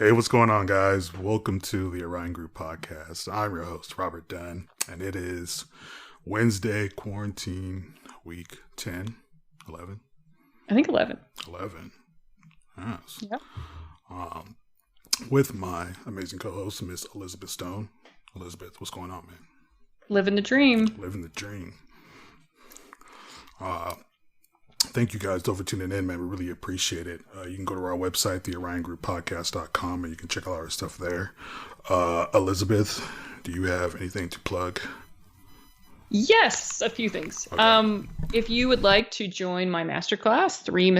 Hey, what's going on, guys? Welcome to the Orion Group Podcast. I'm your host, Robert Dunn, and it is Wednesday, quarantine week 10, 11? I think 11. 11. Yes. Yep. With my amazing co-host, Miss Elizabeth Stone. Elizabeth, what's going on, man? Living the dream. Living the dream. Thank you guys for tuning in, man. We really appreciate it. You can go to our website, theoriongroupodcast.com, and you can check out our stuff there. Elizabeth, do you have anything to plug? Yes, a few things. Okay. If you would like to join my masterclass, 3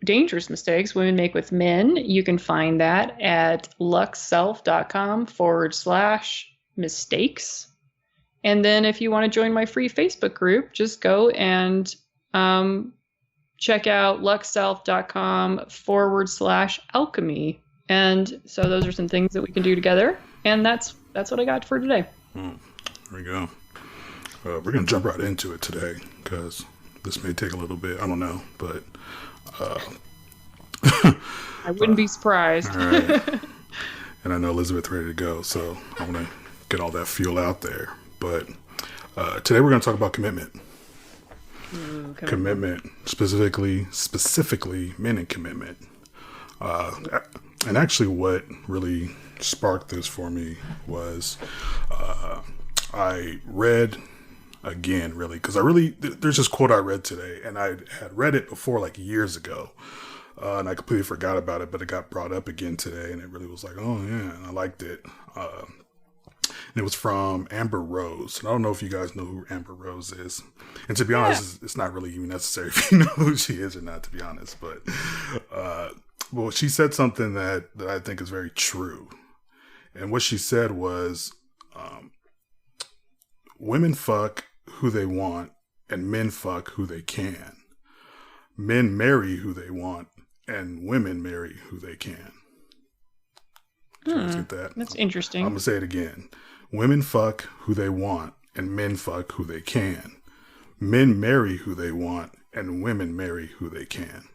dangerous mistakes women make with men, you can find that at luxself.com/mistakes. And then if you want to join my free Facebook group, just go and check out luxself.com/alchemy. And so those are some things that we can do together. And that's what I got for today. There we go. We're going to jump right into it today because this may take a little bit. I don't know, but I wouldn't be surprised. All right. And I know Elizabeth ready to go, so I want to get all that fuel out there. But today we're going to talk about commitment. Commitment, specifically men in commitment. And actually what really sparked this for me was I read again, really, because there's this quote I read today, and I had read it before, like years ago, and I completely forgot about it, but it got brought up again today, and it really was like, oh yeah, and I liked it. And it was from Amber Rose. And I don't know if you guys know who Amber Rose is. And to be honest, it's not really even necessary if you know who she is or not, to be honest. But well, she said something that I think is very true. And what she said was, women fuck who they want and men fuck who they can. Men marry who they want and women marry who they can. Did you guys get that? That's interesting. I'm going to say it again. Women fuck who they want and men fuck who they can. Men marry who they want and women marry who they can.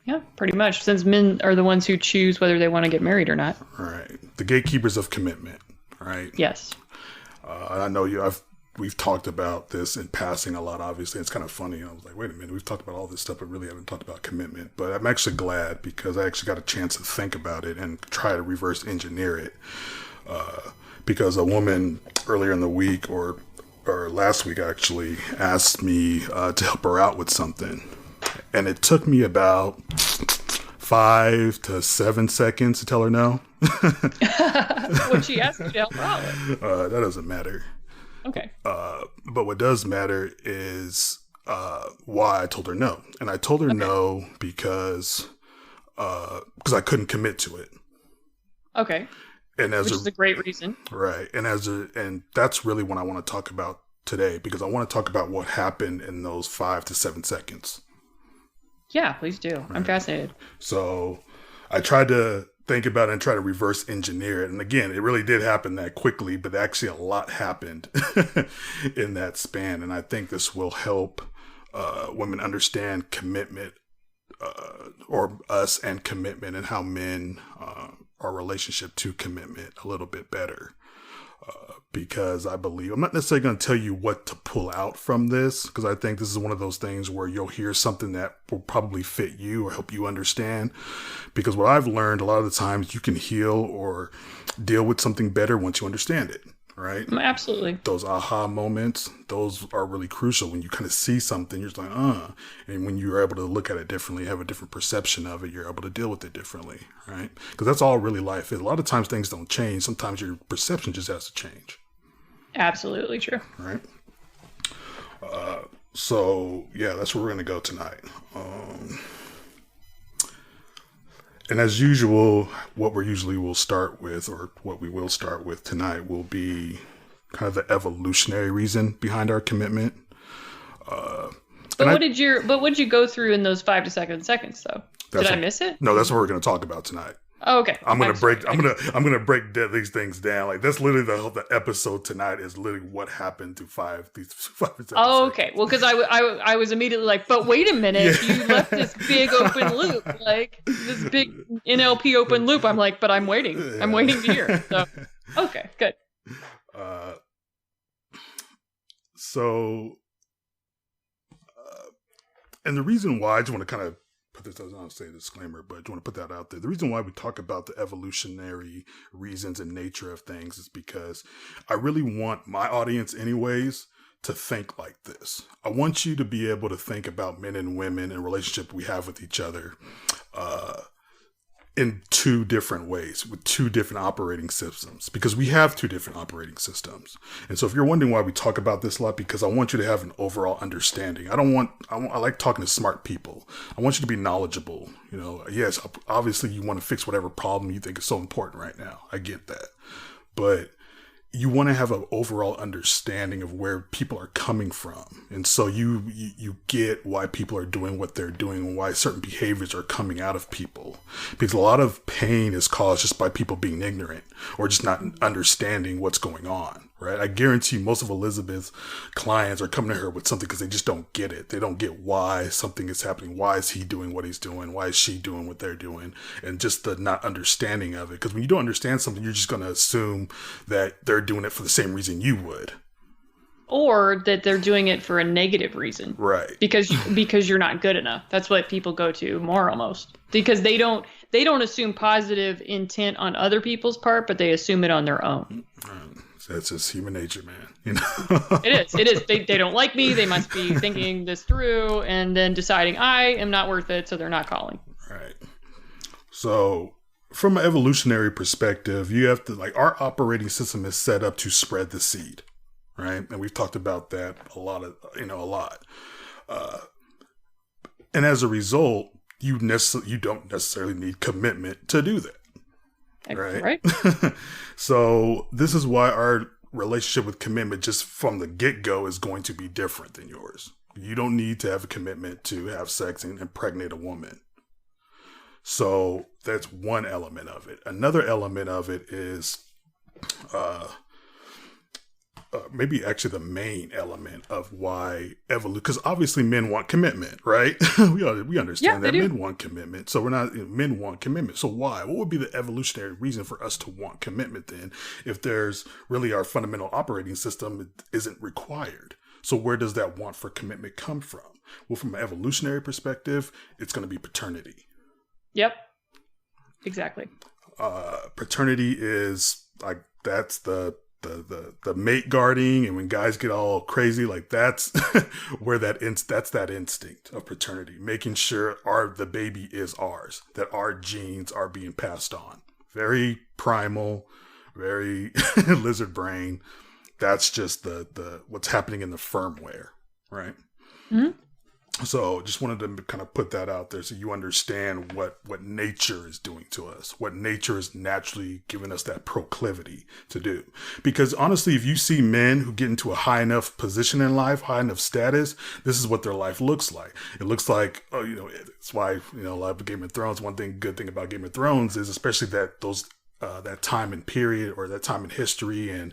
Yeah, pretty much. Since men are the ones who choose whether they want to get married or not. Right. The gatekeepers of commitment. Right. Yes. I know we've talked about this in passing a lot, obviously. It's kind of funny. I was like, wait a minute, we've talked about all this stuff, but really haven't talked about commitment. But I'm actually glad because I actually got a chance to think about it and try to reverse engineer it. Because a woman earlier in the week or last week actually asked me to help her out with something. And it took me about 5 to 7 seconds to tell her no. What she asked you to help her out with? That doesn't matter. Okay. But what does matter is why I told her no. And I told her no because I couldn't commit to it. Okay. And which is a great reason. Right. And that's really what I want to talk about today, because I want to talk about what happened in those 5 to 7 seconds. Yeah, please do. Right. I'm fascinated. So I tried to think about it and try to reverse engineer it. And again, it really did happen that quickly, but actually a lot happened in that span. And I think this will help women understand commitment or us and commitment and how men our relationship to commitment a little bit better. Because I believe, I'm not necessarily going to tell you what to pull out from this, because I think this is one of those things where you'll hear something that will probably fit you or help you understand. Because what I've learned, a lot of the times you can heal or deal with something better once you understand it, right? Absolutely. Those aha moments, those are really crucial. When you kind of see something, you're just like, and when you're able to look at it differently, have a different perception of it, you're able to deal with it differently, right? Because that's all really life is. A lot of times things don't change. Sometimes your perception just has to change. Absolutely true. Right. So yeah, that's where we're going to go tonight. And as usual, what we will start with tonight will be kind of the evolutionary reason behind our commitment. But what did you go through in those 5 to 7 seconds though? Did I miss it? No, that's what we're going to talk about tonight. Oh, okay. I'm gonna break these things down. Like that's literally the episode tonight is literally what happened to these five episodes. Oh, okay. Well, because I was immediately like, but wait a minute, you left this big open loop, like this big NLP open loop. I'm like, but I'm waiting. Yeah. I'm waiting to hear. So, okay, good. And the reason why I just want to kind of put this, I was going to say a disclaimer, but I just want to put that out there. The reason why we talk about the evolutionary reasons and nature of things is because I really want my audience anyways to think like this. I want you to be able to think about men and women and relationship we have with each other in two different ways with two different operating systems, because we have two different operating systems. And so if you're wondering why we talk about this a lot, because I want you to have an overall understanding. I like talking to smart people. I want you to be knowledgeable. You know, yes, obviously you want to fix whatever problem you think is so important right now. I get that. But you want to have an overall understanding of where people are coming from. And so you get why people are doing what they're doing and why certain behaviors are coming out of people. Because a lot of pain is caused just by people being ignorant or just not understanding what's going on, right? I guarantee most of Elizabeth's clients are coming to her with something because they just don't get it. They don't get why something is happening. Why is he doing what he's doing? Why is she doing what they're doing? And just the not understanding of it. Because when you don't understand something, you're just going to assume that they're doing it for the same reason you would. Or that they're doing it for a negative reason. Right. Because you're not good enough. That's what people go to more almost. Because they don't assume positive intent on other people's part, but they assume it on their own. That's just human nature, man. You know? It is. They don't like me. They must be thinking this through and then deciding I am not worth it, so they're not calling. Right. So from an evolutionary perspective, you have to, like, our operating system is set up to spread the seed, right? And we've talked about that a lot. And as a result, you don't necessarily need commitment to do that. Right. So this is why our relationship with commitment just from the get-go is going to be different than yours. You don't need to have a commitment to have sex and impregnate a woman. So that's one element of it. Another element of it is maybe actually the main element of why evolution, because obviously men want commitment, right? we understand that men want commitment. So men want commitment. So why? What would be the evolutionary reason for us to want commitment then if there's really our fundamental operating system isn't required? So where does that want for commitment come from? Well, from an evolutionary perspective, it's going to be paternity. Yep. Exactly. Paternity is like, that's the mate guarding, and when guys get all crazy, like that's where that's that instinct of paternity, making sure the baby is ours, that our genes are being passed on. Very primal, very lizard brain. That's just the what's happening in the firmware, right? Mm-hmm. So just wanted to kind of put that out there so you understand what nature is doing to us, what nature is naturally giving us that proclivity to do. Because honestly, if you see men who get into a high enough position in life, high enough status, this is what their life looks like. It looks like, it's why, a lot of Game of Thrones, good thing about Game of Thrones is especially that that time and period, or that time in history and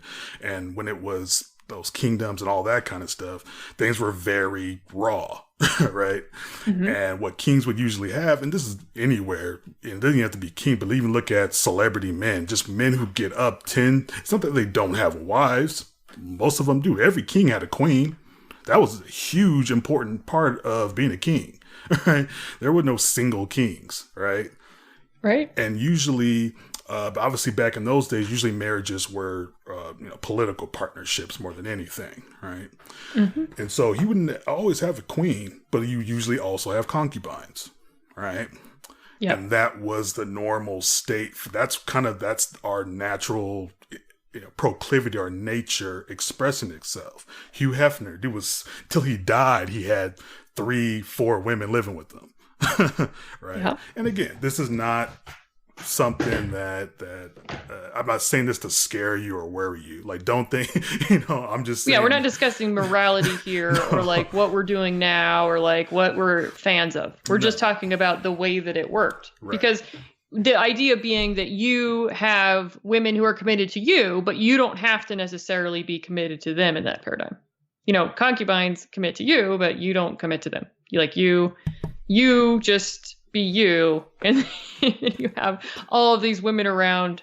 when it was those kingdoms and all that kind of stuff, things were very raw, right? Mm-hmm. And what kings would usually have, and this is anywhere, and it doesn't have to be king, but even look at celebrity men, just men who get up 10, it's not that they don't have wives. Most of them do. Every king had a queen. That was a huge, important part of being a king, right? There were no single kings, right? Right. And usually, but obviously back in those days, usually marriages were, political partnerships more than anything, right? Mm-hmm. And so he wouldn't always have a queen, but you usually also have concubines, right? Yeah. And that was the normal state. That's our natural, proclivity, our nature expressing itself. Hugh Hefner, till he died, he had 3-4 women living with him, right? Yeah. And again, this is not something that I'm not saying this to scare you or worry you. Like, don't think, I'm just saying. Yeah, we're not discussing morality here or like what we're doing now or like what we're fans of. We're just talking about the way that it worked. Right. Because the idea being that you have women who are committed to you, but you don't have to necessarily be committed to them in that paradigm. Concubines commit to you, but you don't commit to them. You just be you, and you have all of these women around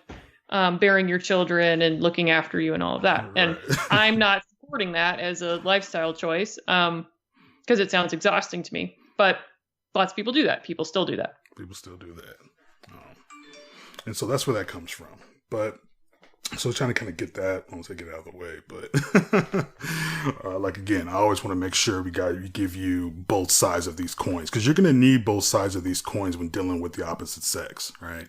bearing your children and looking after you and all of that. Right. And I'm not supporting that as a lifestyle choice because it sounds exhausting to me. But lots of people do that. People still do that. People still do that. And so that's where that comes from. But so trying to kind of get that, once I get out of the way, but again, I always want to make sure we give you both sides of these coins, because you're going to need both sides of these coins when dealing with the opposite sex, right?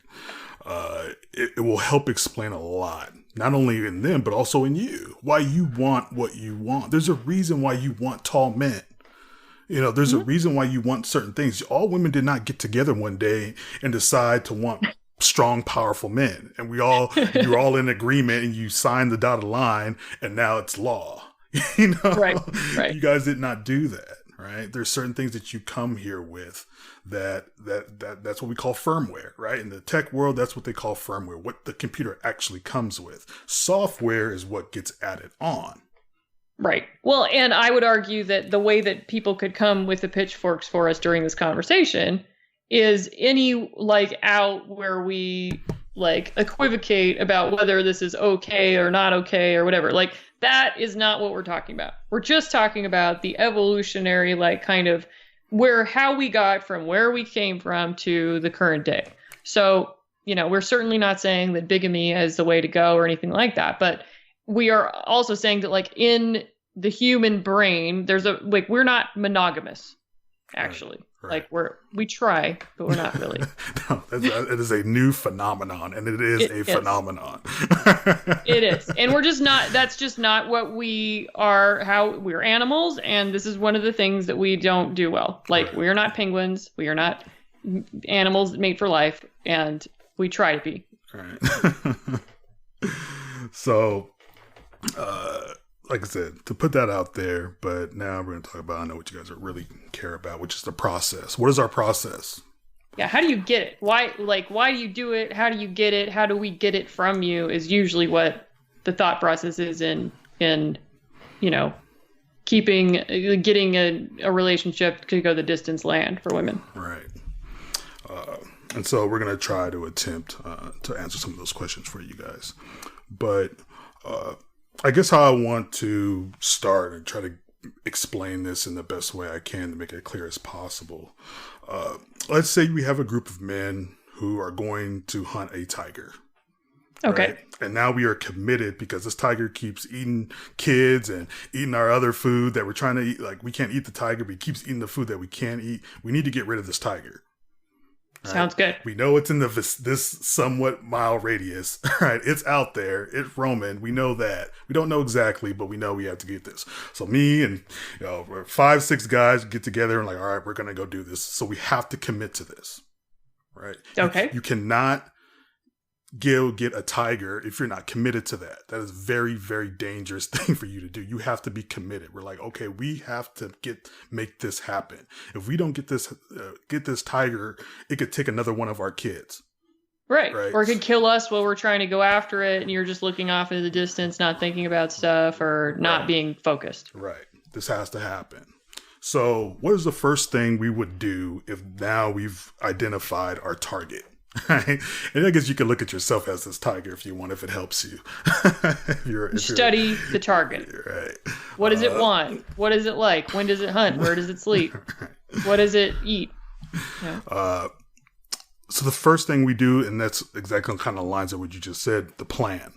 It will help explain a lot, not only in them, but also in you, why you want what you want. There's a reason why you want tall men. There's a reason why you want certain things. All women did not get together one day and decide to want strong, powerful men. And you're all in agreement and you signed the dotted line and now it's law. Right. You guys did not do that, right? There's certain things that you come here with that's what we call firmware, right? In the tech world, that's what they call firmware, what the computer actually comes with. Software is what gets added on. Right. Well, and I would argue that the way that people could come with the pitchforks for us during this conversation is any out where we equivocate about whether this is okay or not okay or whatever. That is not what we're talking about. We're just talking about the evolutionary kind of how we got from where we came from to the current day. So, we're certainly not saying that bigamy is the way to go or anything like that, but we are also saying that in the human brain, there's we're not monogamous, actually. Right. We try, but we're not really. No, it is a new phenomenon, and it is a phenomenon. It is. And that's just not what we are, how we're animals. And this is one of the things that we don't do well. We are not penguins. We are not animals made for life. And we try to be. Right. So, like I said, to put that out there, but now we're going to talk about, I know what you guys really care about, which is the process. What is our process? Yeah. How do you get it? Why do you do it? How do you get it? How do we get it from you is usually what the thought process is in getting a relationship to go the distance land for women. Right. And so we're going to try to attempt to answer some of those questions for you guys. But, I guess how I want to start and try to explain this in the best way I can to make it clear as possible. Let's say we have a group of men who are going to hunt a tiger. Okay. Right? And now we are committed because this tiger keeps eating kids and eating our other food that we're trying to eat. We can't eat the tiger, but he keeps eating the food that we can't eat. We need to get rid of this tiger. Right? Sounds good. We know it's in this somewhat mile radius, right? It's out there. It's roaming. We know that. We don't know exactly, but we know we have to get this. So me and 5-6 guys get together and all right, we're going to go do this. So we have to commit to this, right? Okay. You cannot get a tiger if you're not committed to that. That is a very, very dangerous thing for you to do. You have to be committed. We're okay, we have to make this happen. If we don't get this tiger, it could take another one of our kids. Right. Or it could kill us while we're trying to go after it and you're just looking off into the distance, not thinking about stuff or not being focused. Right. This has to happen. So what is the first thing we would do if now we've identified our target? Right? And I guess you can look at yourself as this tiger if you want, if it helps you. Study the target. Right. What does it want? What is it like? When does it hunt? Where does it sleep? What does it eat? Yeah. So the first thing we do, and that's exactly kind of lines of what you just said, the plan.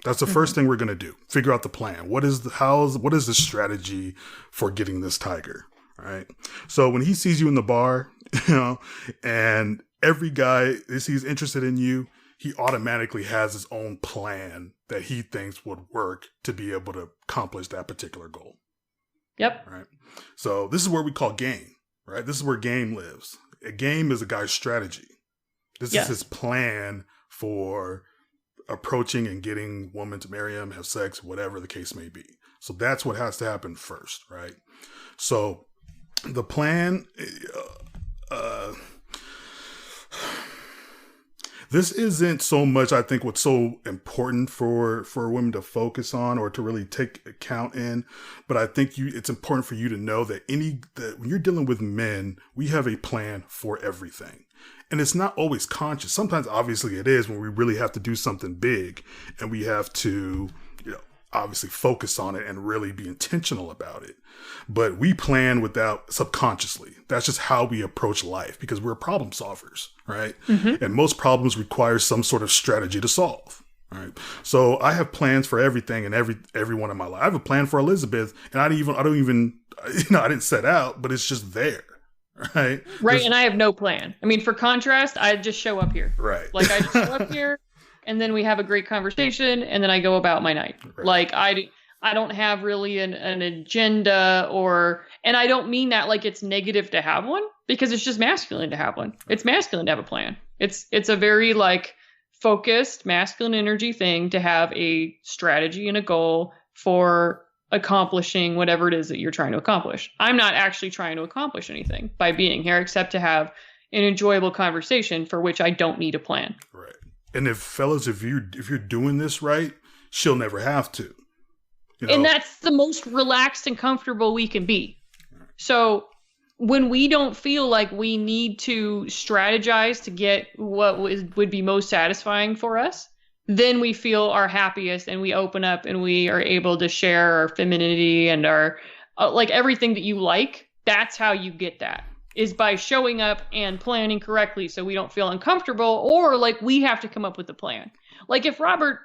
That's the first thing we're going to do. Figure out the plan. What is the strategy for getting this tiger? Right. So when he sees you in the bar, and every guy he's interested in you, he automatically has his own plan that he thinks would work to be able to accomplish that particular goal. Yep. Right. So this is where we call game, right? This is where game lives. A game is a guy's strategy. This is his plan for approaching and getting women to marry him, have sex, whatever the case may be. So that's what has to happen first, right? So the plan, This isn't so much, I think, what's so important for women to focus on or to really take account in. But I think it's important for you to know that when you're dealing with men, we have a plan for everything. And it's not always conscious. Sometimes, obviously, it is when we really have to do something big and we have to, obviously focus on it and really be intentional about it. But we plan without subconsciously. That's just how we approach life because we're problem solvers, right? Mm-hmm. And most problems require some sort of strategy to solve. Right. So I have plans for everything and everyone in my life. I have a plan for Elizabeth and I didn't set out, but it's just there. Right. Right. And I have no plan. I mean, for contrast, I just show up here. Right. Like I just show up here and then we have a great conversation and then I go about my night. Right. Like I don't have really an agenda and I don't mean that like it's negative to have one because it's just masculine to have one. It's masculine to have a plan. It's a very like focused masculine energy thing to have a strategy and a goal for accomplishing whatever it is that you're trying to accomplish. I'm not actually trying to accomplish anything by being here except to have an enjoyable conversation for which I don't need a plan. Right. And fellas, if you're doing this right, she'll never have to. And that's the most relaxed and comfortable we can be. So when we don't feel like we need to strategize to get what would be most satisfying for us, then we feel our happiest and we open up and we are able to share our femininity and our like everything that you like. That's how you get that, is by showing up and planning correctly so we don't feel uncomfortable or like we have to come up with a plan. Like if Robert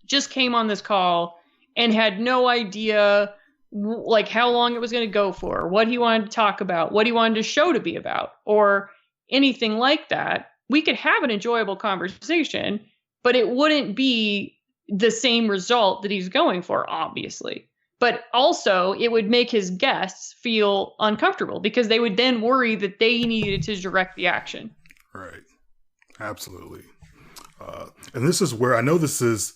just came on this call and had no idea like how long it was going to go for, what he wanted to talk about, what he wanted the show to be about, or anything like that, we could have an enjoyable conversation, but it wouldn't be the same result that he's going for, obviously. But also it would make his guests feel uncomfortable because they would then worry that they needed to direct the action. Right. Absolutely. And this is where I know this is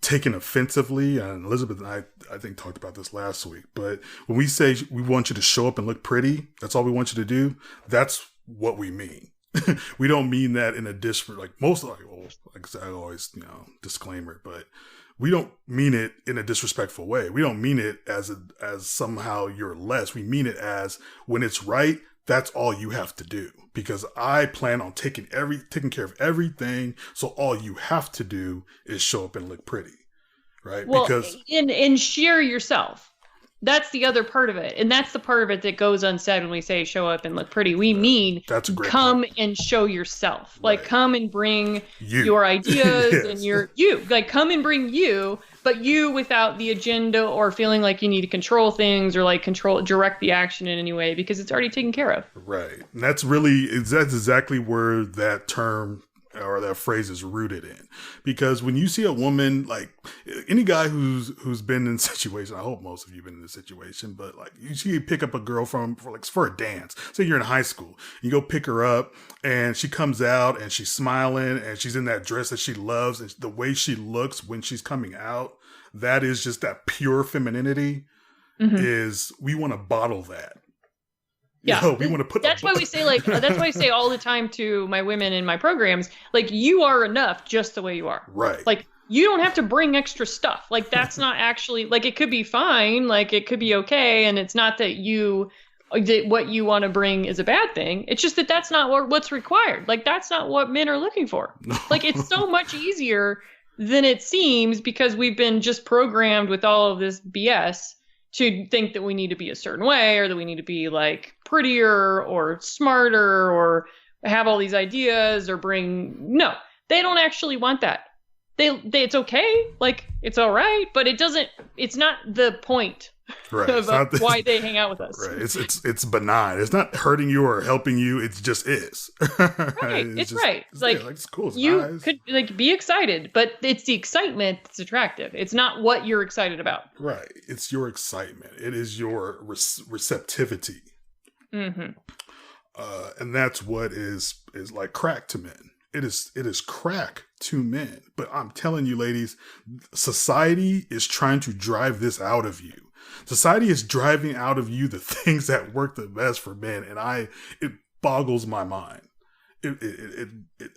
taken offensively, and Elizabeth and I think talked about this last week, but when we say we want you to show up and look pretty, that's all we want you to do, that's what we mean. We don't mean that in a like most like I always, disclaimer, but we don't mean it in a disrespectful way. We don't mean it as somehow you're less. We mean it as when it's right, that's all you have to do. Because I plan on taking care of everything. So all you have to do is show up and look pretty. Right? Well, because and share yourself. That's the other part of it. And that's the part of it that goes unsaid when we say show up and look pretty. We mean that's a great come point. And show yourself. Right. Like come and bring your ideas yes. And you. Like come and bring you, but you without the agenda or feeling like you need to control things or like direct the action in any way because it's already taken care of. Right. And that's exactly where that term or that phrase is rooted in. Because when you see a woman, like any guy who's been in a situation, I hope most of you have been in this situation, but like you pick up a girl for a dance. Say you're in high school, you go pick her up and she comes out and she's smiling and she's in that dress that she loves and the way she looks when she's coming out, that is just that pure femininity is we want to bottle that. Yeah, we want to put. That's why we say that's why I say all the time to my women in my programs, like you are enough just the way you are. Right. Like you don't have to bring extra stuff. Like that's not actually like it could be fine. Like it could be okay, and it's not that what you want to bring is a bad thing. It's just that that's not what's required. Like that's not what men are looking for. Like it's so much easier than it seems because we've been just programmed with all of this BS to think that we need to be a certain way or that we need to be like prettier or smarter or have all these ideas or no, they don't actually want that. It's okay. Like it's all right, but it's not the point right. of why they hang out with us. Right. It's benign. It's not hurting you or helping you. It just is. Right. It's right. It's like it's cool. It's you nice. Could like be excited, but it's the excitement that's attractive. It's not what you're excited about. Right. It's your excitement. It is your receptivity. Mm-hmm. And that's what is like crack to men. It is crack to men. But I'm telling you, ladies, society is trying to drive this out of you. Society is driving out of you the things that work the best for men. And it boggles my mind.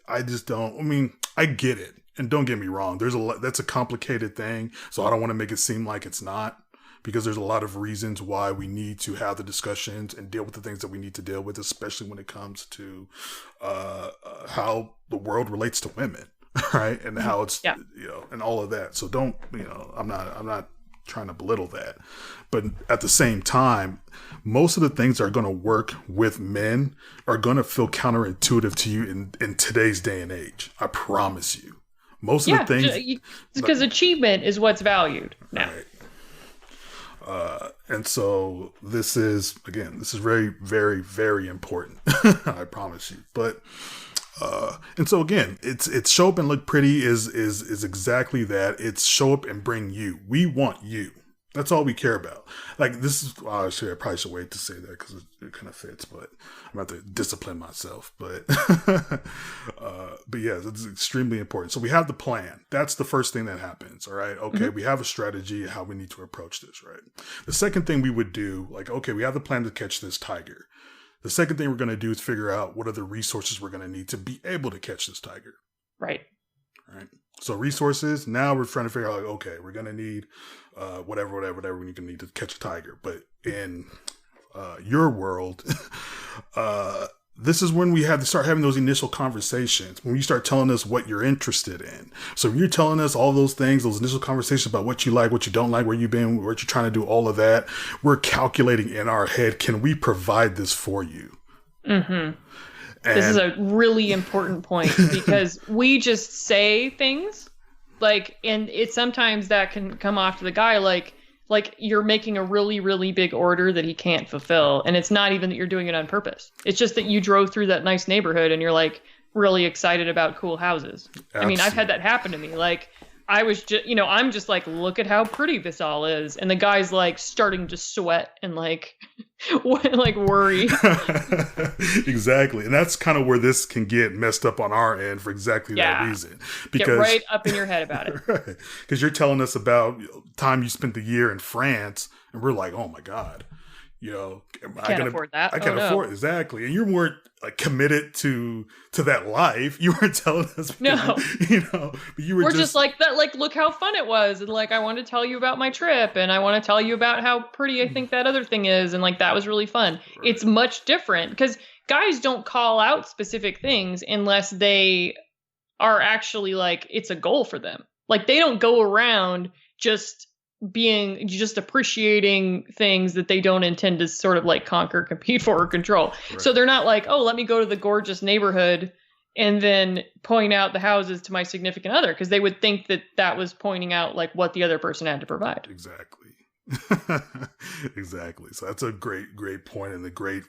I just don't. I mean, I get it, and don't get me wrong. There's a lot. That's a complicated thing, so I don't want to make it seem like it's not, because there's a lot of reasons why we need to have the discussions and deal with the things that we need to deal with, especially when it comes to how the world relates to women, right? And how it's and all of that. So don't I'm not trying to belittle that, but at the same time, most of the things that are going to work with men are going to feel counterintuitive to you in today's day and age. I promise you. Most of the things, because achievement is what's valued now. Right. And so this is very, very, very important. I promise you. But and so again, it's show up and look pretty is exactly that. It's show up and bring you. We want you. That's all we care about. Like, this is, I probably should wait to say that because it kind of fits, but I'm about to discipline myself. But yeah, it's extremely important. So we have the plan. That's the first thing that happens. All right. Okay. We have a strategy how we need to approach this. Right. The second thing we would do, like, okay, we have the plan to catch this tiger. The second thing we're going to do is figure out what are the resources we're going to need to be able to catch this tiger. Right. Right. So resources, now we're trying to figure out, like, okay, we're going to need whatever we're going to need to catch a tiger. But in your world, this is when we have to start having those initial conversations, when you start telling us what you're interested in. So if you're telling us all those things, those initial conversations about what you like, what you don't like, where you've been, what you're trying to do, all of that, we're calculating in our head, can we provide this for you? Mm-hmm. This is a really important point because we just say things like, and it sometimes that can come off to the guy like you're making a really, really big order that he can't fulfill. And it's not even that you're doing it on purpose. It's just that you drove through that nice neighborhood and you're like really excited about cool houses. Absolutely. I mean, I've had that happen to me. Like, I was just, I'm just like, look at how pretty this all is. And the guy's like starting to sweat and like worry. Exactly. And that's kind of where this can get messed up on our end for exactly that reason. Because, get right up in your head about it. Right. Because you're telling us about time you spent the year in France and we're like, oh my God, I can't afford that. I can't afford it. Exactly. And you weren't like committed to that life. You weren't telling us, because, but you were just like that. Like, look how fun it was. And like, I want to tell you about my trip and I want to tell you about how pretty I think that other thing is. And like, that was really fun. Right. It's much different because guys don't call out specific things unless they are actually like, it's a goal for them. Like, they don't go around just appreciating things that they don't intend to sort of like conquer, compete for, or control. Right. So they're not like, oh, let me go to the gorgeous neighborhood and then point out the houses to my significant other, because they would think that was pointing out like what the other person had to provide. Exactly. Exactly. So that's a great point, and a great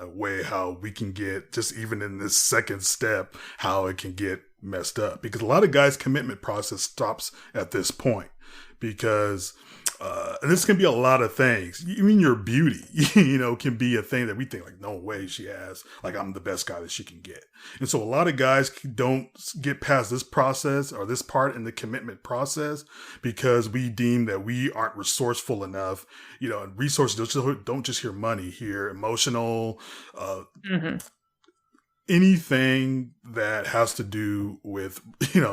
way how we can get, just even in this second step, how it can get messed up, because a lot of guys' commitment process stops at this point. Because, and this can be a lot of things. You mean your beauty, can be a thing that we think like, no way she has, like, I'm the best guy that she can get. And so a lot of guys don't get past this process or this part in the commitment process because we deem that we aren't resourceful enough, and resources don't just hear money, hear emotional, anything that has to do with,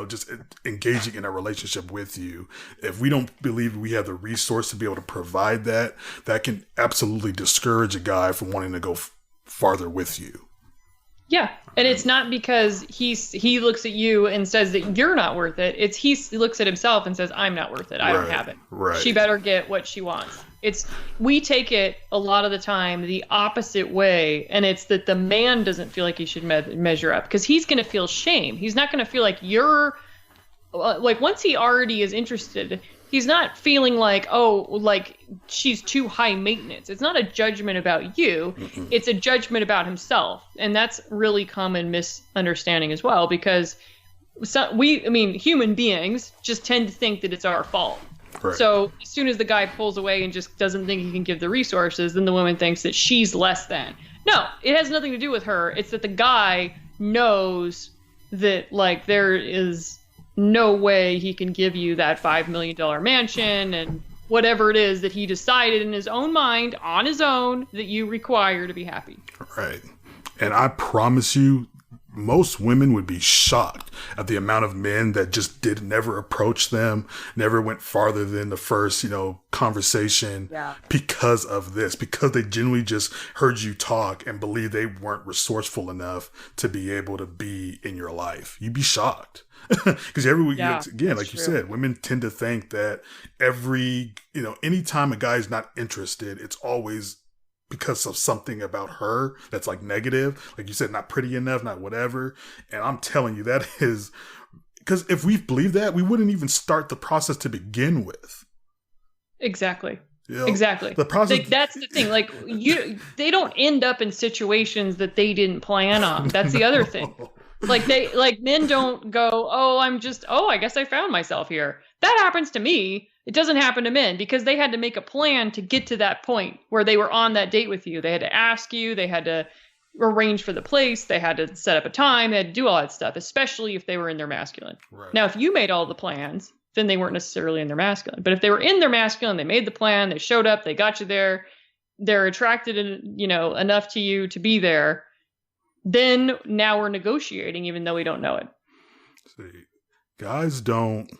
just engaging in a relationship with you. If we don't believe we have the resource to be able to provide that, that can absolutely discourage a guy from wanting to go farther with you. Yeah. And it's not because he looks at you and says that you're not worth it. It's he looks at himself and says, I'm not worth it. I don't have it. Right. She better get what she wants. We take it a lot of the time the opposite way, and it's that the man doesn't feel like he should measure up because he's going to feel shame. He's not going to feel like you're like, once he already is interested, he's not feeling like, oh, like she's too high maintenance. It's not a judgment about you. Mm-mm. It's a judgment about himself. And that's really common misunderstanding as well, because human beings just tend to think that it's our fault. Right. So as soon as the guy pulls away and just doesn't think he can give the resources, then the woman thinks that she's less than. No, it has nothing to do with her. It's that the guy knows that like there is no way he can give you that $5 million mansion and whatever it is that he decided in his own mind on his own that you require to be happy. Right. And I promise you, most women would be shocked at the amount of men that just never approach them, never went farther than the first, conversation because of this, because they genuinely just heard you talk and believe they weren't resourceful enough to be able to be in your life. You'd be shocked. Because again, like you said, women tend to think that anytime a guy's not interested, it's always because of something about her that's like negative, like you said, not pretty enough, not whatever. And I'm telling you, that is because if we believe that, we wouldn't even start the process to begin with. Exactly. Exactly. The process. That's the thing. Like they don't end up in situations that they didn't plan on. That's the other thing. Like men don't go, I guess I found myself here. That happens to me. It doesn't happen to men because they had to make a plan to get to that point where they were on that date with you. They had to ask you, they had to arrange for the place, they had to set up a time, they had to do all that stuff, especially if they were in their masculine. Right. Now, if you made all the plans, then they weren't necessarily in their masculine. But if they were in their masculine, they made the plan, they showed up, they got you there, they're attracted, enough to you to be there, then now we're negotiating even though we don't know it. See, guys don't.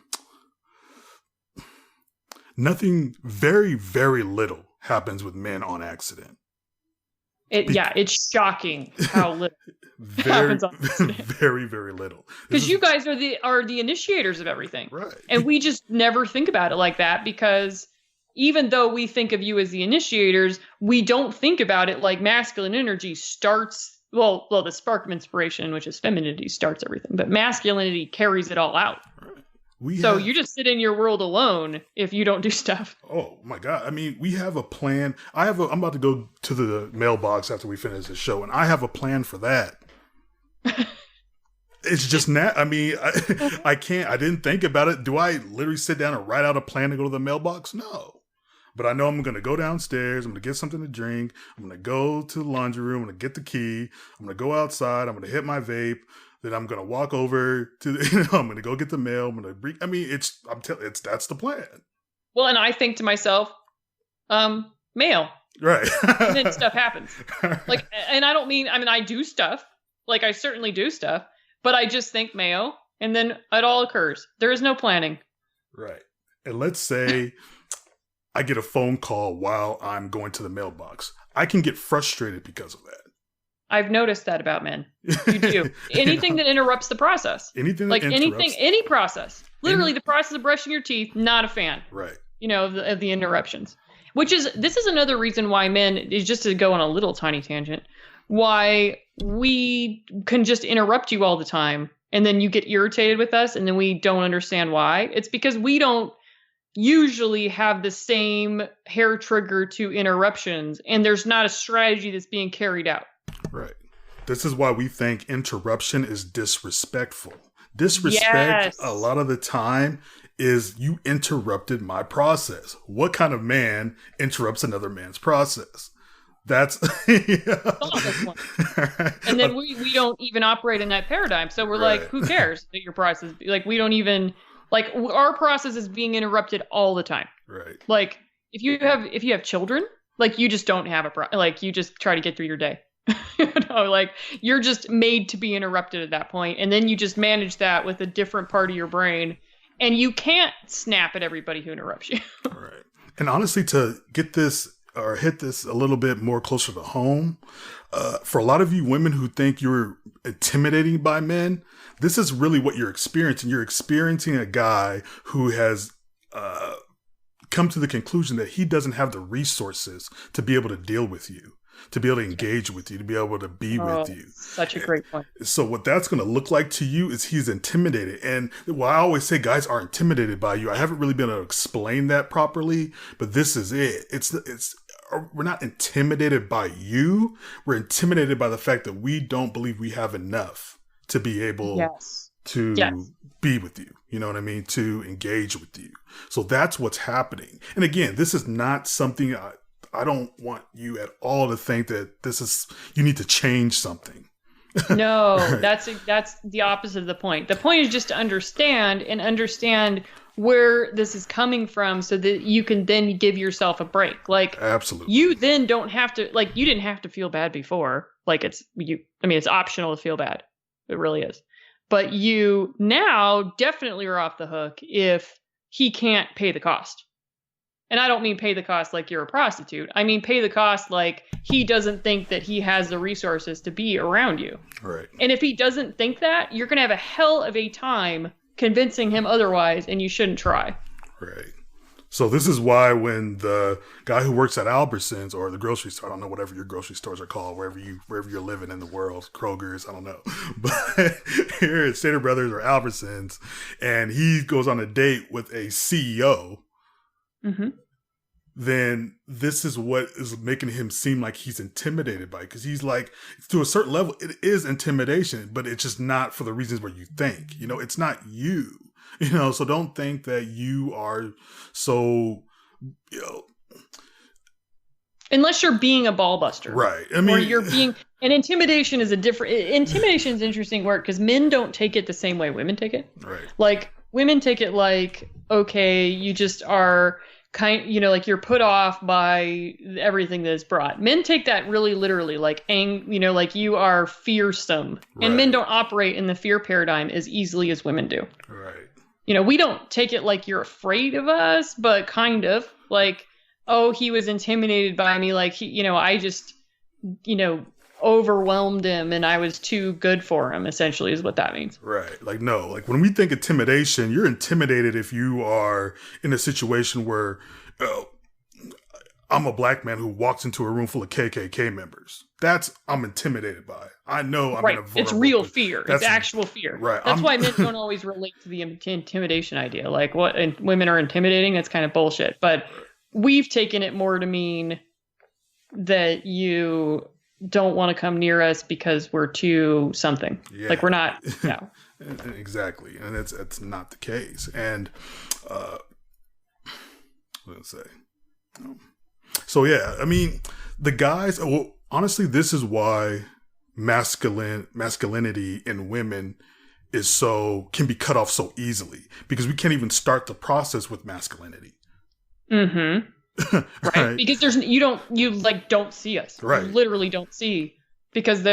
Nothing, very, very little happens with men on accident. It's shocking how little happens on accident. Very, very little. Because you guys are the initiators of everything. Right. And we just never think about it like that because even though we think of you as the initiators, we don't think about it like masculine energy starts, the spark of inspiration, which is femininity, starts everything. But masculinity carries it all out. Right. You just sit in your world alone if you don't do stuff. Oh my God. I mean, we have a plan. I'm about to go to the mailbox after we finish the show, and I have a plan for that. It's just not, I can't, I didn't think about it. Do I literally sit down and write out a plan to go to the mailbox? No. But I know I'm going to go downstairs. I'm going to get something to drink. I'm going to go to the laundry room. I'm going to get the key. I'm going to go outside. I'm going to hit my vape. Then I'm going to walk over to, I'm going to go get the mail. I'm going to that's the plan. Well, and I think to myself, mail. Right. And then stuff happens. And I don't mean, I do stuff. Like I certainly do stuff, but I just think mail and then it all occurs. There is no planning. Right. And let's say I get a phone call while I'm going to the mailbox. I can get frustrated because of that. I've noticed that about men. You do. Anything that interrupts the process. Any process. Literally the process of brushing your teeth, not a fan. Right. Of the interruptions. This is another reason why men, is just to go on a little tiny tangent, why we can just interrupt you all the time and then you get irritated with us and then we don't understand why. It's because we don't usually have the same hair trigger to interruptions and there's not a strategy that's being carried out. Right. This is why we think interruption is disrespectful. Disrespect, a lot of the time, is you interrupted my process. What kind of man interrupts another man's process? That's and then we don't even operate in that paradigm. So we're like, who cares that your process? Like we don't even our process is being interrupted all the time. Right. Like if you have children, like you just don't have you just try to get through your day. You're just made to be interrupted at that point, and then you just manage that with a different part of your brain, and you can't snap at everybody who interrupts you. Right. And honestly, to get this or hit this a little bit more closer to home, for a lot of you women who think you're intimidating by men, this is really what you're experiencing. You're experiencing a guy who has come to the conclusion that he doesn't have the resources to be able to deal with you, to be able to engage with you, to be able to be with you. Such a great point. So what that's going to look like to you is he's intimidated. And while I always say guys are intimidated by you, I haven't really been able to explain that properly, but this is it. We're not intimidated by you. We're intimidated by the fact that we don't believe we have enough to be able to be with you. You know what I mean? To engage with you. So that's what's happening. And again, this is not something I don't want you at all to think that you need to change something. No, that's the opposite of the point. The point is just to understand where this is coming from so that you can then give yourself a break. Like, absolutely. You then don't have to, you didn't have to feel bad before. It's optional to feel bad. It really is. But you now definitely are off the hook if he can't pay the cost. And I don't mean pay the cost like you're a prostitute. I mean pay the cost like he doesn't think that he has the resources to be around you. Right. And if he doesn't think that, you're going to have a hell of a time convincing him otherwise, and you shouldn't try. Right. So this is why when the guy who works at Albertsons or the grocery store, I don't know, whatever your grocery stores are called, wherever you're living in the world, Kroger's, I don't know. But here at Stater Brothers or Albertsons, and he goes on a date with a CEO, then this is what is making him seem like he's intimidated by it. Because he's like, to a certain level, it is intimidation, but it's just not for the reasons where you think. You know, it's not you. You know, so don't think that you are so, you know. Unless you're being a ball buster. Right. I mean, or you're being, and intimidation is intimidation is an interesting word because men don't take it the same way women take it. Right. Like women take it like, okay, you just are like you're put off by everything that is brought. Men take that really literally, like, like you are fearsome. Right. And men don't operate in the fear paradigm as easily as women do. Right. We don't take it like you're afraid of us, but kind of like, oh, he was intimidated by me. Like I just, overwhelmed him and I was too good for him, essentially is what that means. Right. Like, no, like when we think intimidation, you're intimidated if you are in a situation where I'm a black man who walks into a room full of KKK members. I'm intimidated by. I know I'm right. in a vulnerable. It's real fear. It's actual fear. Right. That's why men don't always relate to the intimidation idea. Like what and women are intimidating. That's kind of bullshit. But we've taken it more to mean that you don't want to come near us because we're too something. Yeah. Like we're not. No. Exactly, and that's not the case. And let's say. So yeah, I mean, the guys. Well, honestly, this is why masculinity in women can be cut off so easily because we can't even start the process with masculinity. Mm-hmm. Right. Because you don't see us. Right. You literally don't see because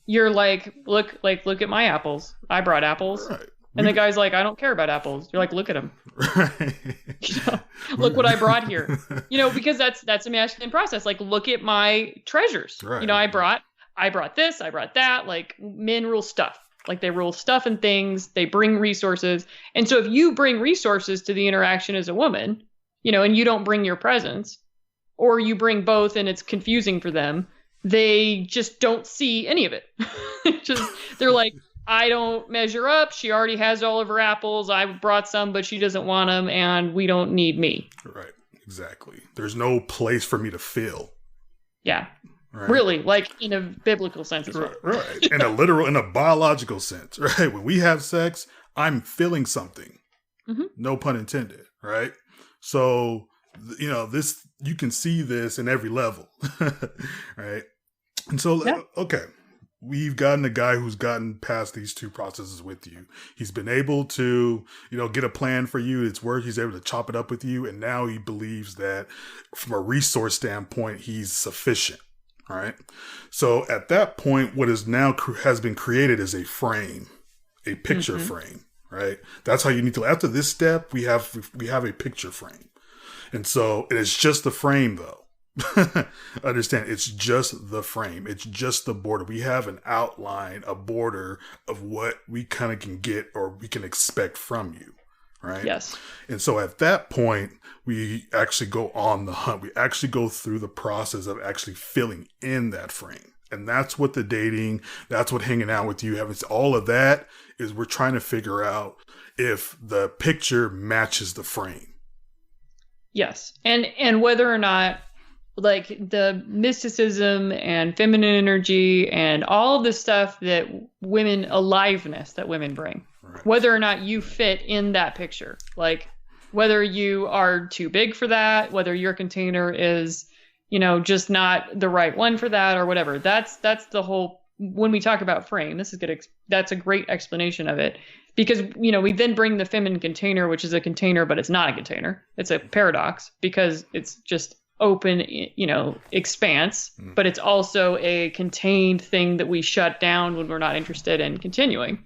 you're like, look at my apples. I brought apples. Right. And the guy's like, I don't care about apples. You're like, look at them. Right. Look what I brought here. Because that's a masculine process. Like, look at my treasures. Right. I brought this, I brought that. Like, men rule stuff. Like, they rule stuff and things. They bring resources. And so if you bring resources to the interaction as a woman, and you don't bring your presence, or you bring both and it's confusing for them, they just don't see any of it. They're like, I don't measure up. She already has all of her apples. I brought some, but she doesn't want them, and we don't need me. Right. Exactly. There's no place for me to fill. Yeah. Right. Really, like in a biblical sense as well. Right. In a biological sense, right? When we have sex, I'm feeling something. Mm-hmm. No pun intended, right? So, you can see this in every level, right? And so, yeah. Okay. We've gotten a guy who's gotten past these two processes with you. He's been able to, get a plan for you. It's work. He's able to chop it up with you. And now he believes that from a resource standpoint, he's sufficient. Right. So at that point, what is now has been created is a frame, a picture frame. Right. That's how you need to. After this step, we have a picture frame. And so it is just the frame, though. Understand, it's just the frame. It's just the border. We have an outline, a border of what we kind of can get or we can expect from you. Right? Yes. And so at that point, we actually go on the hunt. We actually go through the process of actually filling in that frame. And that's what the dating, that's what hanging out with you, having all of that is we're trying to figure out if the picture matches the frame. Yes. And whether or not like the mysticism and feminine energy and all the stuff that aliveness that women bring, right. Whether or not you fit in that picture, like whether you are too big for that, whether your container is, just not the right one for that or whatever. That's the whole, when we talk about frame, this is good. That's a great explanation of it because, we then bring the feminine container, which is a container, but it's not a container. It's a paradox because it's just open, expanse, but it's also a contained thing that we shut down when we're not interested in continuing.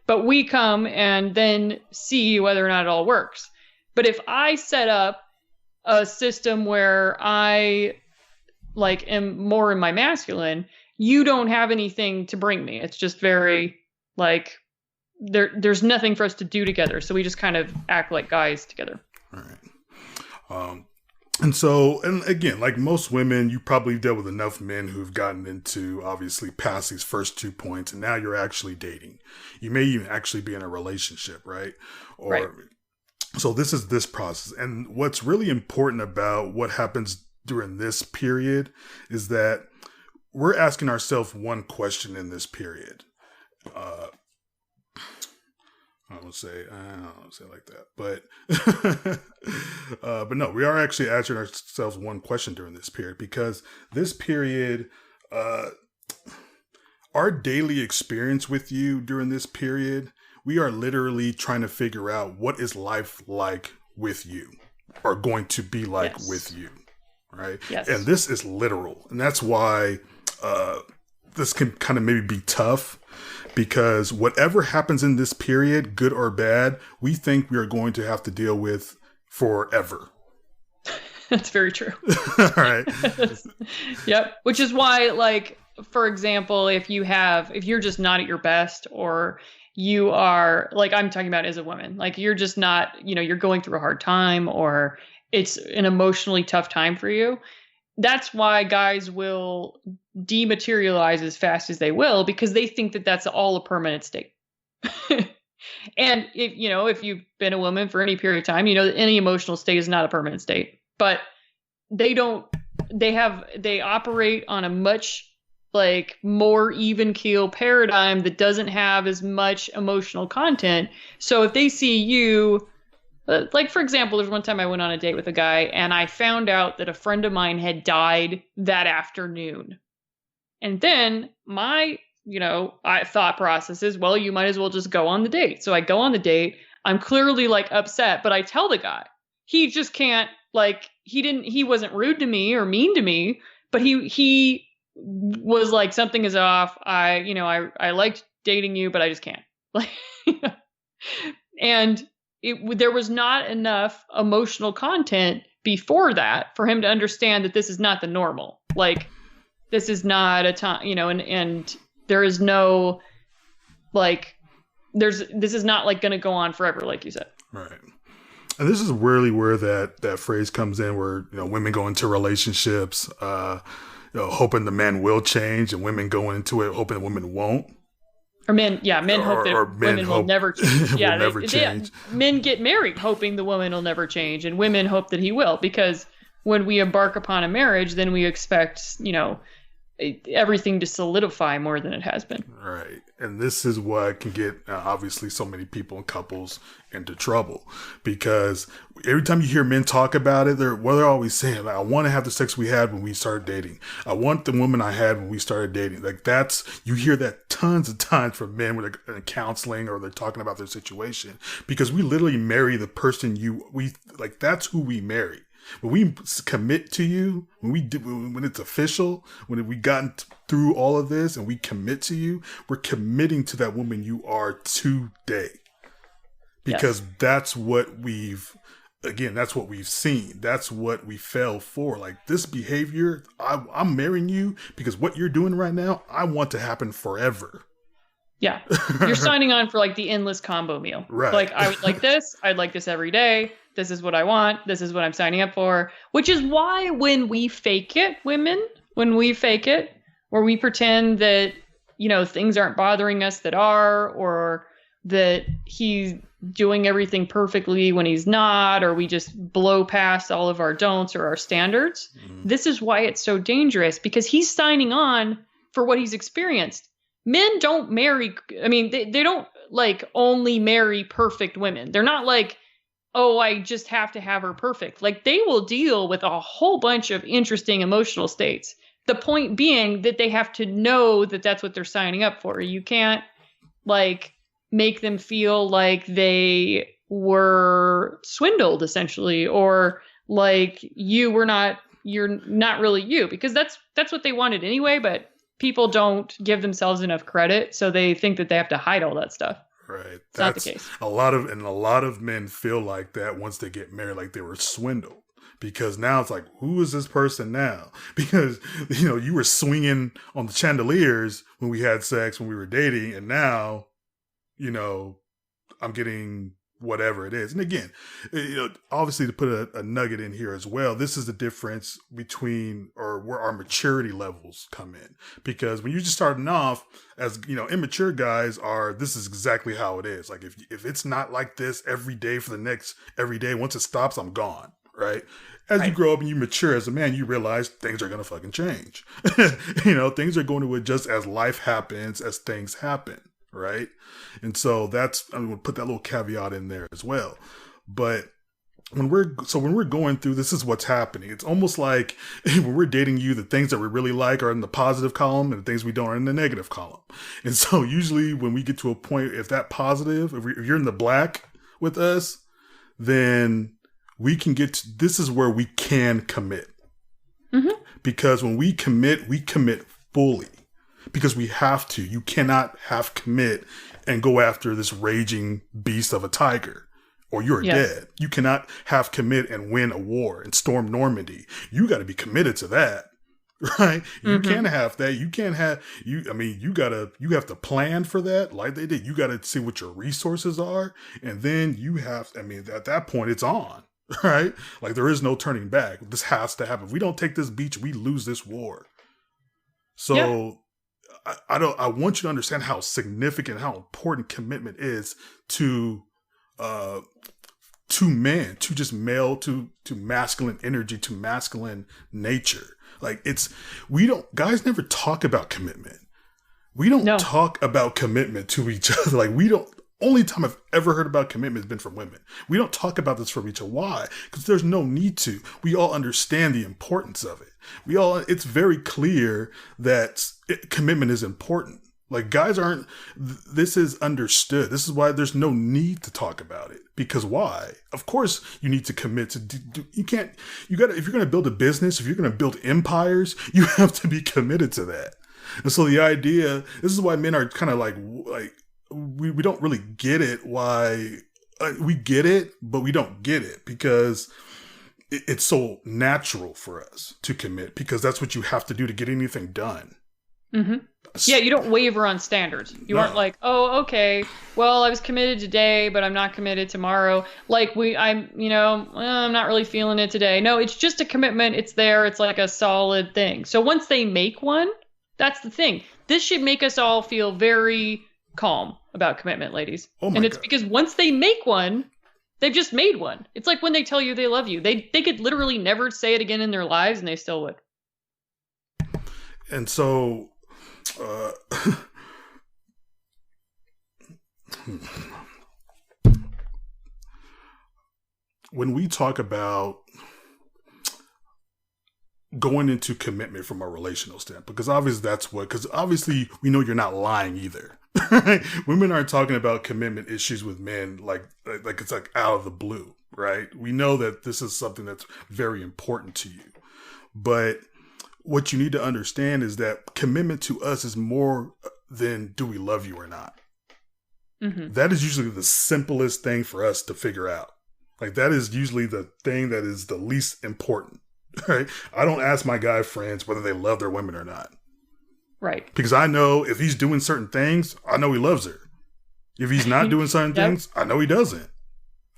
But we come and then see whether or not it all works. But if I set up a system where I am more in my masculine, you don't have anything to bring me. It's just very there's nothing for us to do together. So we just kind of act like guys together. All right. And again, like most women, you probably dealt with enough men who've gotten into, obviously, past these first 2 points, and now you're actually dating. You may even actually be in a relationship, right? Right. So this is this process. And what's really important about what happens during this period is that we're asking ourselves one question in this period. I don't say it like that, but no, we are actually asking ourselves one question during this period, because this period, our daily experience with you during this period, we are literally trying to figure out what is life like with you, or going to be like with you, right? Yes. And this is literal, and that's why this can kind of maybe be tough. Because whatever happens in this period, good or bad, we think we are going to have to deal with forever. That's very true. All right. Yep. Which is why, for example, if you're just not at your best, or you are, I'm talking about as a woman, you're just not, you're going through a hard time, or it's an emotionally tough time for you. That's why guys will dematerialize as fast as they will, because they think that that's all a permanent state. And if you've been a woman for any period of time, that any emotional state is not a permanent state. But they operate on a much more even keel paradigm that doesn't have as much emotional content. So if they see you, for example, there's one time I went on a date with a guy, and I found out that a friend of mine had died that afternoon. And then my, thought process is, well, you might as well just go on the date. So I go on the date. I'm clearly upset, but I tell the guy, he just can't, he wasn't rude to me or mean to me, but he was something is off. I liked dating you, but I just can't. And there was not enough emotional content before that for him to understand that this is not the normal. This is not a time, and there is no, this is not going to go on forever, like you said. Right. And this is really where that phrase comes in, where, women go into relationships, hoping the man will change, and women go into it hoping the women won't. Or men hope that women will never change. Yeah, never change. Men get married hoping the woman will never change, and women hope that he will, because when we embark upon a marriage, then we expect, everything to solidify more than it has been. Right. And this is what can get, obviously, so many people and couples into trouble, because every time you hear men talk about it, they're always saying, I want to have the sex we had when we started dating. I want the woman I had when we started dating. You hear that tons of times from men when they're in counseling or they're talking about their situation, because we literally marry the person that's who we marry. When we commit to you, when it's official, when we've gotten through all of this and we commit to you, we're committing to that woman you are today. Because that's what we've seen. That's what we fell for. This behavior, I'm marrying you because what you're doing right now, I want to happen forever. Yeah. You're signing on for the endless combo meal. Right. I would like this. I'd like this every day. This is what I want. This is what I'm signing up for. Which is why when we fake it, where we pretend that, things aren't bothering us that are, or that he's doing everything perfectly when he's not, or we just blow past all of our don'ts or our standards. This is why it's so dangerous, because he's signing on for what he's experienced. Men don't marry. I mean, they don't only marry perfect women. They're not oh, I just have to have her perfect. They will deal with a whole bunch of interesting emotional states. The point being that they have to know that that's what they're signing up for. You can't make them feel like they were swindled, essentially, or you were not you're not really you, because that's what they wanted anyway. But people don't give themselves enough credit, so they think that they have to hide all that stuff. Right. It's not the case. A lot of men feel like that once they get married, like they were swindled. Because now it's like, who is this person now? Because, you were swinging on the chandeliers when we had sex, when we were dating. And now, I'm getting whatever it is. And again, obviously to put a nugget in here as well, this is the difference between, or where our maturity levels come in. Because when you're just starting off as, immature guys this is exactly how it is. Like if it's not like this every day once it stops, I'm gone. Right. As you grow up and you mature as a man, you realize things are going to fucking change. Things are going to adjust as life happens, as things happen. Right. And so I'm going to put that little caveat in there as well. But when we're going through, this is what's happening. It's almost like when we're dating you, the things that we really like are in the positive column and the things we don't are in the negative column. And so usually when we get to a point, if you're in the black with us, then we can this is where we can commit. Mm-hmm. Because when we commit fully. Because we have to. You cannot half commit and go after this raging beast of a tiger, or you're dead. You cannot half commit and win a war and storm Normandy. You got to be committed to that, right? You can't have that. You can't have you have to plan for that like they did. You got to see what your resources are, and then at that point it's on, right? Like there is no turning back. This has to happen. If we don't take this beach, we lose this war. So. Yeah. I want you to understand how significant, how important commitment is to men, to just male, to masculine energy, to masculine nature. Like guys never talk about commitment. We don't talk about commitment to each other. Like only time I've ever heard about commitment has been from women. We don't talk about this from each other. Why? Because there's no need to. We all understand the importance of it. It's very clear that commitment is important. Like this is understood. This is why there's no need to talk about it. Because why? Of course you need to commit to if you're going to build a business, if you're going to build empires, you have to be committed to that. And so this is why men are kind of like we don't really get it. Why we get it, but we don't get it because it's so natural for us to commit because that's what you have to do to get anything done. Mm-hmm. Yeah, you don't waver on standards. You aren't like, oh, okay, well, I was committed today, but I'm not committed tomorrow. Like I'm not really feeling it today. No, it's just a commitment. It's there. It's like a solid thing. So once they make one, that's the thing. This should make us all feel very calm about commitment, ladies. And it's because once they make one, they've just made one. It's like when they tell you they love you. They could literally never say it again in their lives, and they still would. And so, when we talk about going into commitment from a relational standpoint, because obviously we know you're not lying either. Women aren't talking about commitment issues with men like it's like out of the blue, right? We know that this is something that's very important to you. But what you need to understand is that commitment to us is more than do we love you or not. Mm-hmm. That is usually the simplest thing for us to figure out. Like that is usually the thing that is the least important, right? I don't ask my guy friends whether they love their women or not. Right. Because I know if he's doing certain things, I know he loves her. If he's not doing certain things, I know he doesn't.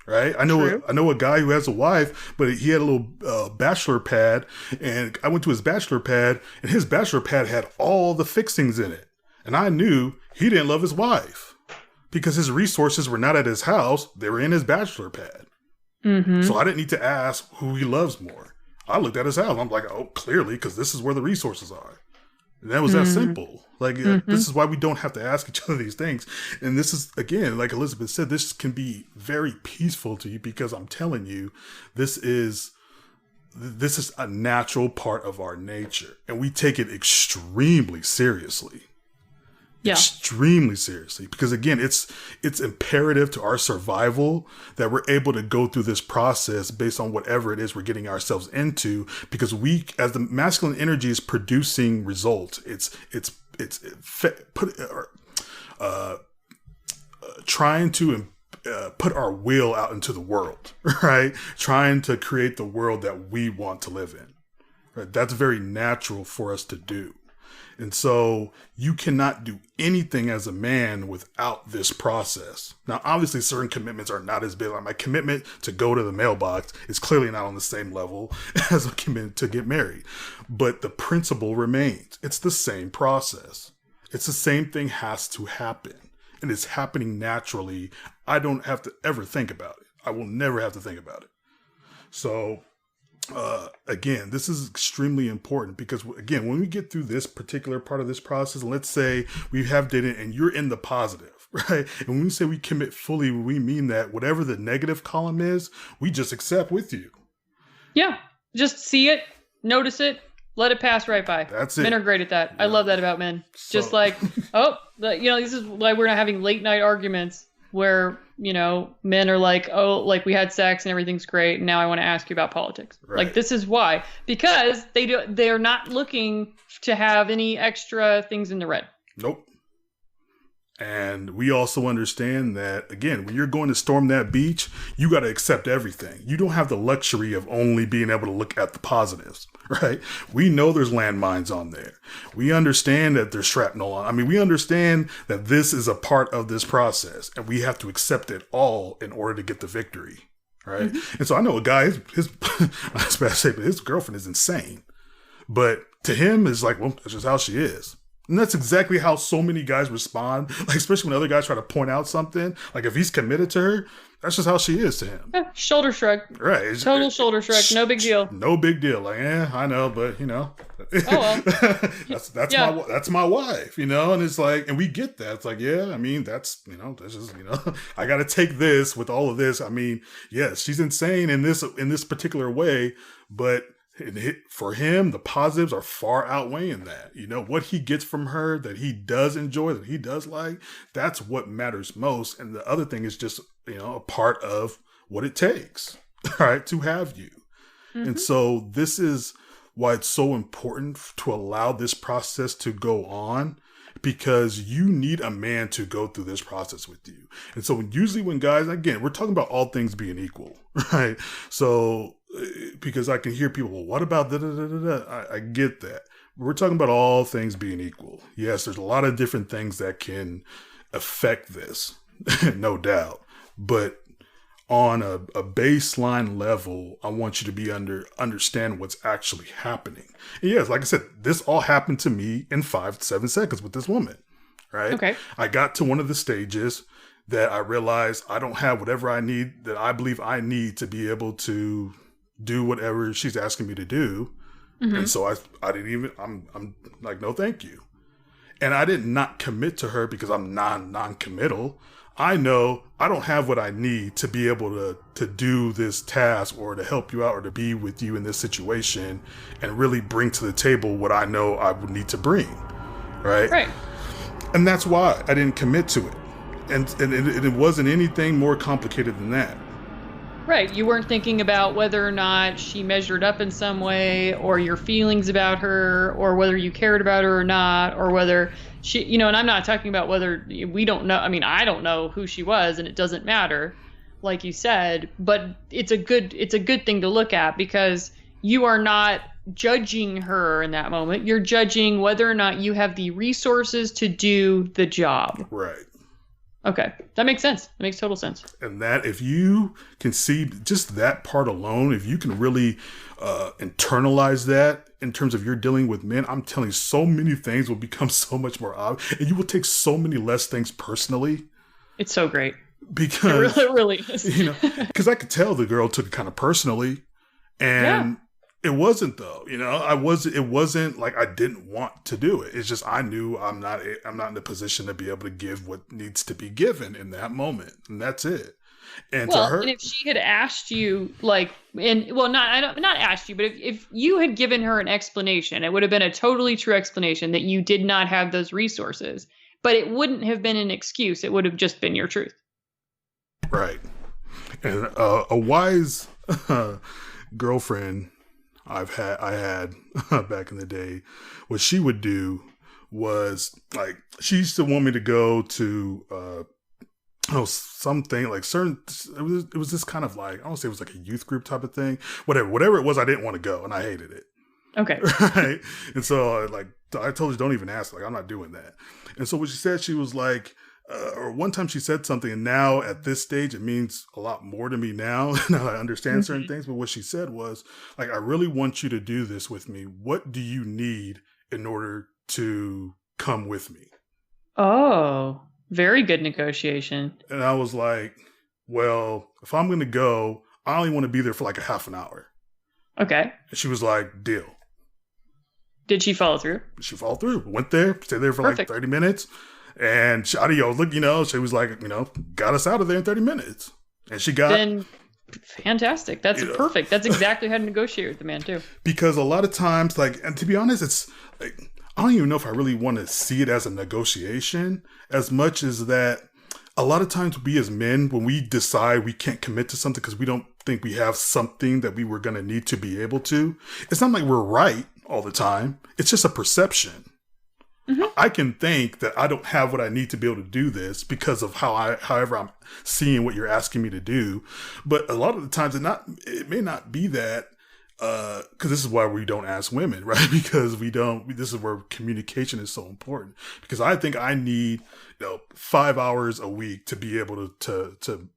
Right? I know a guy who has a wife, but he had a little bachelor pad, and I went to his bachelor pad, and his bachelor pad had all the fixings in it. And I knew he didn't love his wife because his resources were not at his house. They were in his bachelor pad. Mm-hmm. So I didn't need to ask who he loves more. I looked at his house. I'm like, oh, clearly, because this is where the resources are. And that was that simple. Like, this is why we don't have to ask each other these things. And this is, again, like Elizabeth said, this can be very peaceful to you because I'm telling you, this is a natural part of our nature. And we take it extremely seriously. extremely seriously, because again, it's imperative to our survival that we're able to go through this process based on whatever it is we're getting ourselves into, because we, as the masculine energy is producing results, trying to put our will out into the world, right? Trying to create the world that we want to live in. Right? That's very natural for us to do. And so you cannot do anything as a man without this process. Now, obviously, certain commitments are not as big. Like my commitment to go to the mailbox is clearly not on the same level as a commitment to get married. But the principle remains. It's the same process. It's the same thing has to happen. And it's happening naturally. I don't have to ever think about it. I will never have to think about it. So again, this is extremely important, because again, when we get through this particular part of this process, let's say we have dated and you're in the positive, right? And when we say we commit fully, we mean that whatever the negative column is, we just accept with you. Yeah. Just see it, notice it, let it pass right by. That's it. Men are great at that. Yeah. I love that about men. So. Just like, this is why we're not having late night arguments where, men are like, oh, like we had sex and everything's great. And now I want to ask you about politics. Right. Like, this is why, because they're not looking to have any extra things in the red. Nope. And we also understand that, again, when you're going to storm that beach, you got to accept everything. You don't have the luxury of only being able to look at the positives, right? We know there's landmines on there. We understand that there's shrapnel on. I mean, we understand that this is a part of this process, and we have to accept it all in order to get the victory, right? Mm-hmm. And so I know a guy, his I was about to say, but his girlfriend is insane. But to him, it's like, well, that's just how she is. And that's exactly how so many guys respond. Like, especially when other guys try to point out something. Like, if he's committed to her, that's just how she is to him. Yeah, shoulder shrug. Right. Total shoulder shrug. No big deal. No big deal. Like, I know, but Oh, well. that's my wife, And it's like, and we get that. It's like, yeah, I mean, that's just, I got to take this with all of this. I mean, yes, she's insane in this particular way, but for him, the positives are far outweighing that. What he gets from her that he does enjoy, that he does like, that's what matters most. And the other thing is just, a part of what it takes, right, to have you. Mm-hmm. And so this is why it's so important to allow this process to go on, because you need a man to go through this process with you. And so usually when guys, again, we're talking about all things being equal, right? So, because I can hear people, well, what about da-da-da-da-da? I get that. We're talking about all things being equal. Yes, there's a lot of different things that can affect this, no doubt. But on a baseline level, I want you to be understand what's actually happening. And yes, like I said, this all happened to me in 5 to 7 seconds with this woman, right? Okay. I got to one of the stages that I realized I don't have whatever I need, that I believe I need to be able to do whatever she's asking me to do. Mm-hmm. And so I didn't even, I'm like, no, thank you. And I did not commit to her because I'm non-committal. I know I don't have what I need to be able to do this task or to help you out or to be with you in this situation and really bring to the table what I know I would need to bring. Right. Right. And that's why I didn't commit to it. And it wasn't anything more complicated than that. Right. You weren't thinking about whether or not she measured up in some way, or your feelings about her, or whether you cared about her or not, or whether she, and I'm not talking about whether we don't know. I mean, I don't know who she was, and it doesn't matter, like you said, but it's a good thing to look at, because you are not judging her in that moment. You're judging whether or not you have the resources to do the job. Right. Okay. That makes sense. That makes total sense. And that, if you can see just that part alone, if you can really internalize that in terms of your dealing with men, I'm telling you, so many things will become so much more obvious, and you will take so many less things personally. It's so great. Because it really is. Because I could tell the girl took it kind of personally, and it wasn't though. It wasn't like I didn't want to do it. It's just I knew I'm not in a position to be able to give what needs to be given in that moment, and that's it. And to her, and if she had asked you, not asked you, but if you had given her an explanation, it would have been a totally true explanation that you did not have those resources. but it wouldn't have been an excuse. It would have just been your truth. Right. And a wise girlfriend I had back in the day, what she would do was, like, she used to want me to go to something like certain, it was this kind of like, I don't say it was like a youth group type of thing, whatever it was, I didn't want to go and I hated it. Okay. Right. And so I told her, don't even ask, like, I'm not doing that. And so what she said, she was like, or one time she said something, and now at this stage, it means a lot more to me now. Now I understand certain things. But what she said was, like, I really want you to do this with me. What do you need in order to come with me? Oh, very good negotiation. And I was like, well, if I'm going to go, I only want to be there for like a half an hour. Okay. And she was like, deal. Did she follow through? She followed through. Went there, stayed there for Perfect. like 30 minutes. And she was like, got us out of there in 30 minutes. And she got... Then fantastic. That's perfect. That's exactly how to negotiate with the man, too. Because a lot of times, like, and to be honest, it's like, I don't even know if I really want to see it as a negotiation as much as that a lot of times we as men, when we decide we can't commit to something because we don't think we have something that we were going to need to be able to, it's not like we're right all the time. It's just a perception. Mm-hmm. I can think that I don't have what I need to be able to do this because of however I'm seeing what you're asking me to do. But a lot of the times it may not be that, because this is why we don't ask women, right? Because this is where communication is so important, because I think I need, 5 hours a week to be able to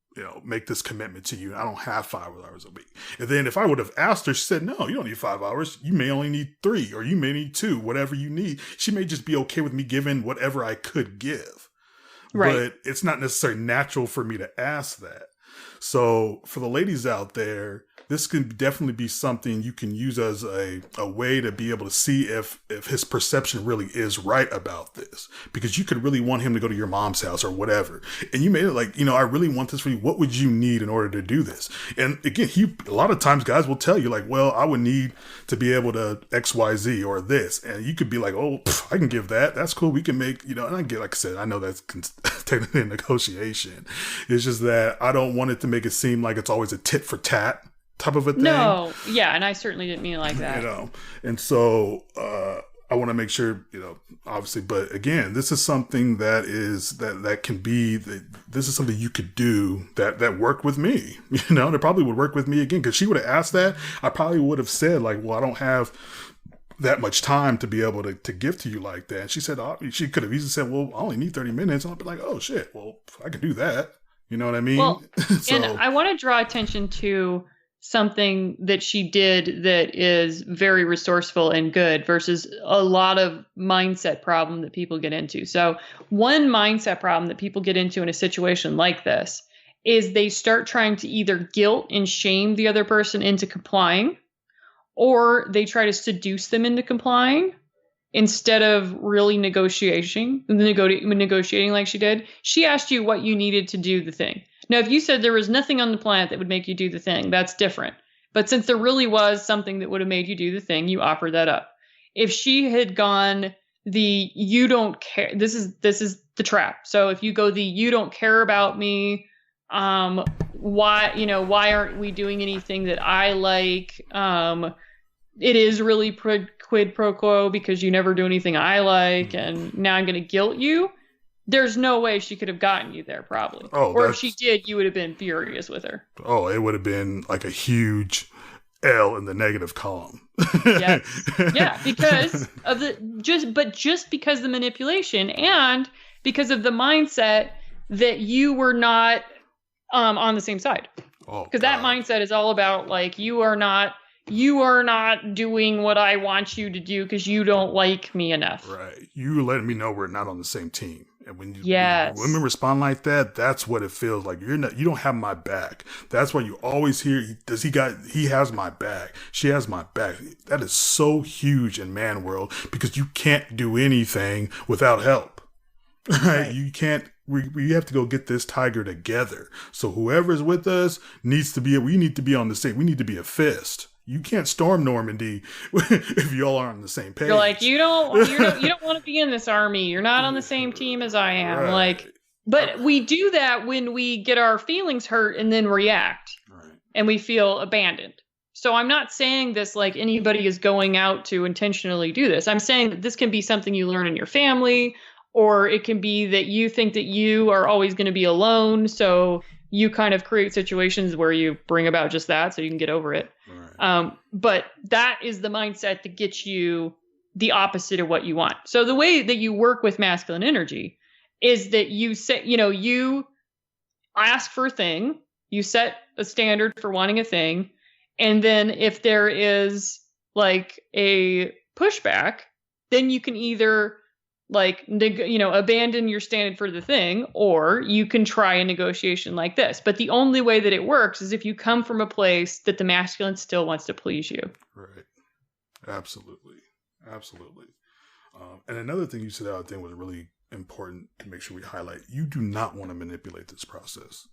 make this commitment to you. I don't have 5 hours a week. And then if I would have asked her, she said, no, you don't need 5 hours. You may only need 3, or you may need 2, whatever you need. She may just be okay with me giving whatever I could give. Right. But it's not necessarily natural for me to ask that. So for the ladies out there, this can definitely be something you can use as a way to be able to see if his perception really is right about this. Because you could really want him to go to your mom's house or whatever. And you made it like, I really want this for you. What would you need in order to do this? And again, a lot of times guys will tell you like, well, I would need to be able to X, Y, Z or this. And you could be like, oh, I can give that. That's cool. We can make, and I get, like I said, I know that's technically a negotiation. It's just that I don't want it to make it seem like it's always a tit for tat type of a thing. No, yeah, and I certainly didn't mean it like that. And so I want to make sure, obviously, but again, this is something that can be, this is something you could do that worked with me, that probably would work with me again, because she would have asked that, I probably would have said like, well, I don't have that much time to be able to give to you like that. And she said, she could have easily said, well, I only need 30 minutes. And I'll be like, oh shit, well, I can do that. You know what I mean? Well, and I want to draw attention to something that she did that is very resourceful and good versus a lot of mindset problem that people get into. So one mindset problem that people get into in a situation like this is they start trying to either guilt and shame the other person into complying, or they try to seduce them into complying instead of really negotiating like she did. She asked you what you needed to do the thing. Now, if you said there was nothing on the planet that would make you do the thing, that's different. But since there really was something that would have made you do the thing, you offered that up. If she had gone the you don't care, this is the trap. So if you go the you don't care about me, why aren't we doing anything that I like? It is really quid pro quo because you never do anything I like, and now I'm going to guilt you. There's no way she could have gotten you there, probably. Or if she did, you would have been furious with her. Oh, it would have been like a huge L in the negative column. Yes. Yeah, because of just because of the manipulation and because of the mindset that you were not on the same side. Because that mindset is all about like you are not doing what I want you to do because you don't like me enough. Right. You letting me know we're not on the same team. And when women respond like that, that's what it feels like. You don't have my back. That's why you always hear, he has my back. She has my back. That is so huge in man world because you can't do anything without help. Right? You can't, we have to go get this tiger together. So whoever's with us we need to be on the same, we need to be a fist. You can't storm Normandy if you all aren't on the same page. You're like, you don't want to be in this army. You're not on the same team as I am. Right. Like, but we do that when we get our feelings hurt and then react, Right. and we feel abandoned. So I'm not saying this like anybody is going out to intentionally do this. I'm saying that this can be something you learn in your family, or it can be that you think that you are always going to be alone. So you kind of create situations where you bring about just that so you can get over it. Right. But that is the mindset that gets you the opposite of what you want. So the way that you work with masculine energy is that you say, you ask for a thing, you set a standard for wanting a thing. And then if there is like a pushback, then you can either abandon your standard for the thing, or you can try a negotiation like this. But the only way that it works is if you come from a place that the masculine still wants to please you. Right. Absolutely. And another thing you said that I think was really important to make sure we highlight. You do not want to manipulate this process.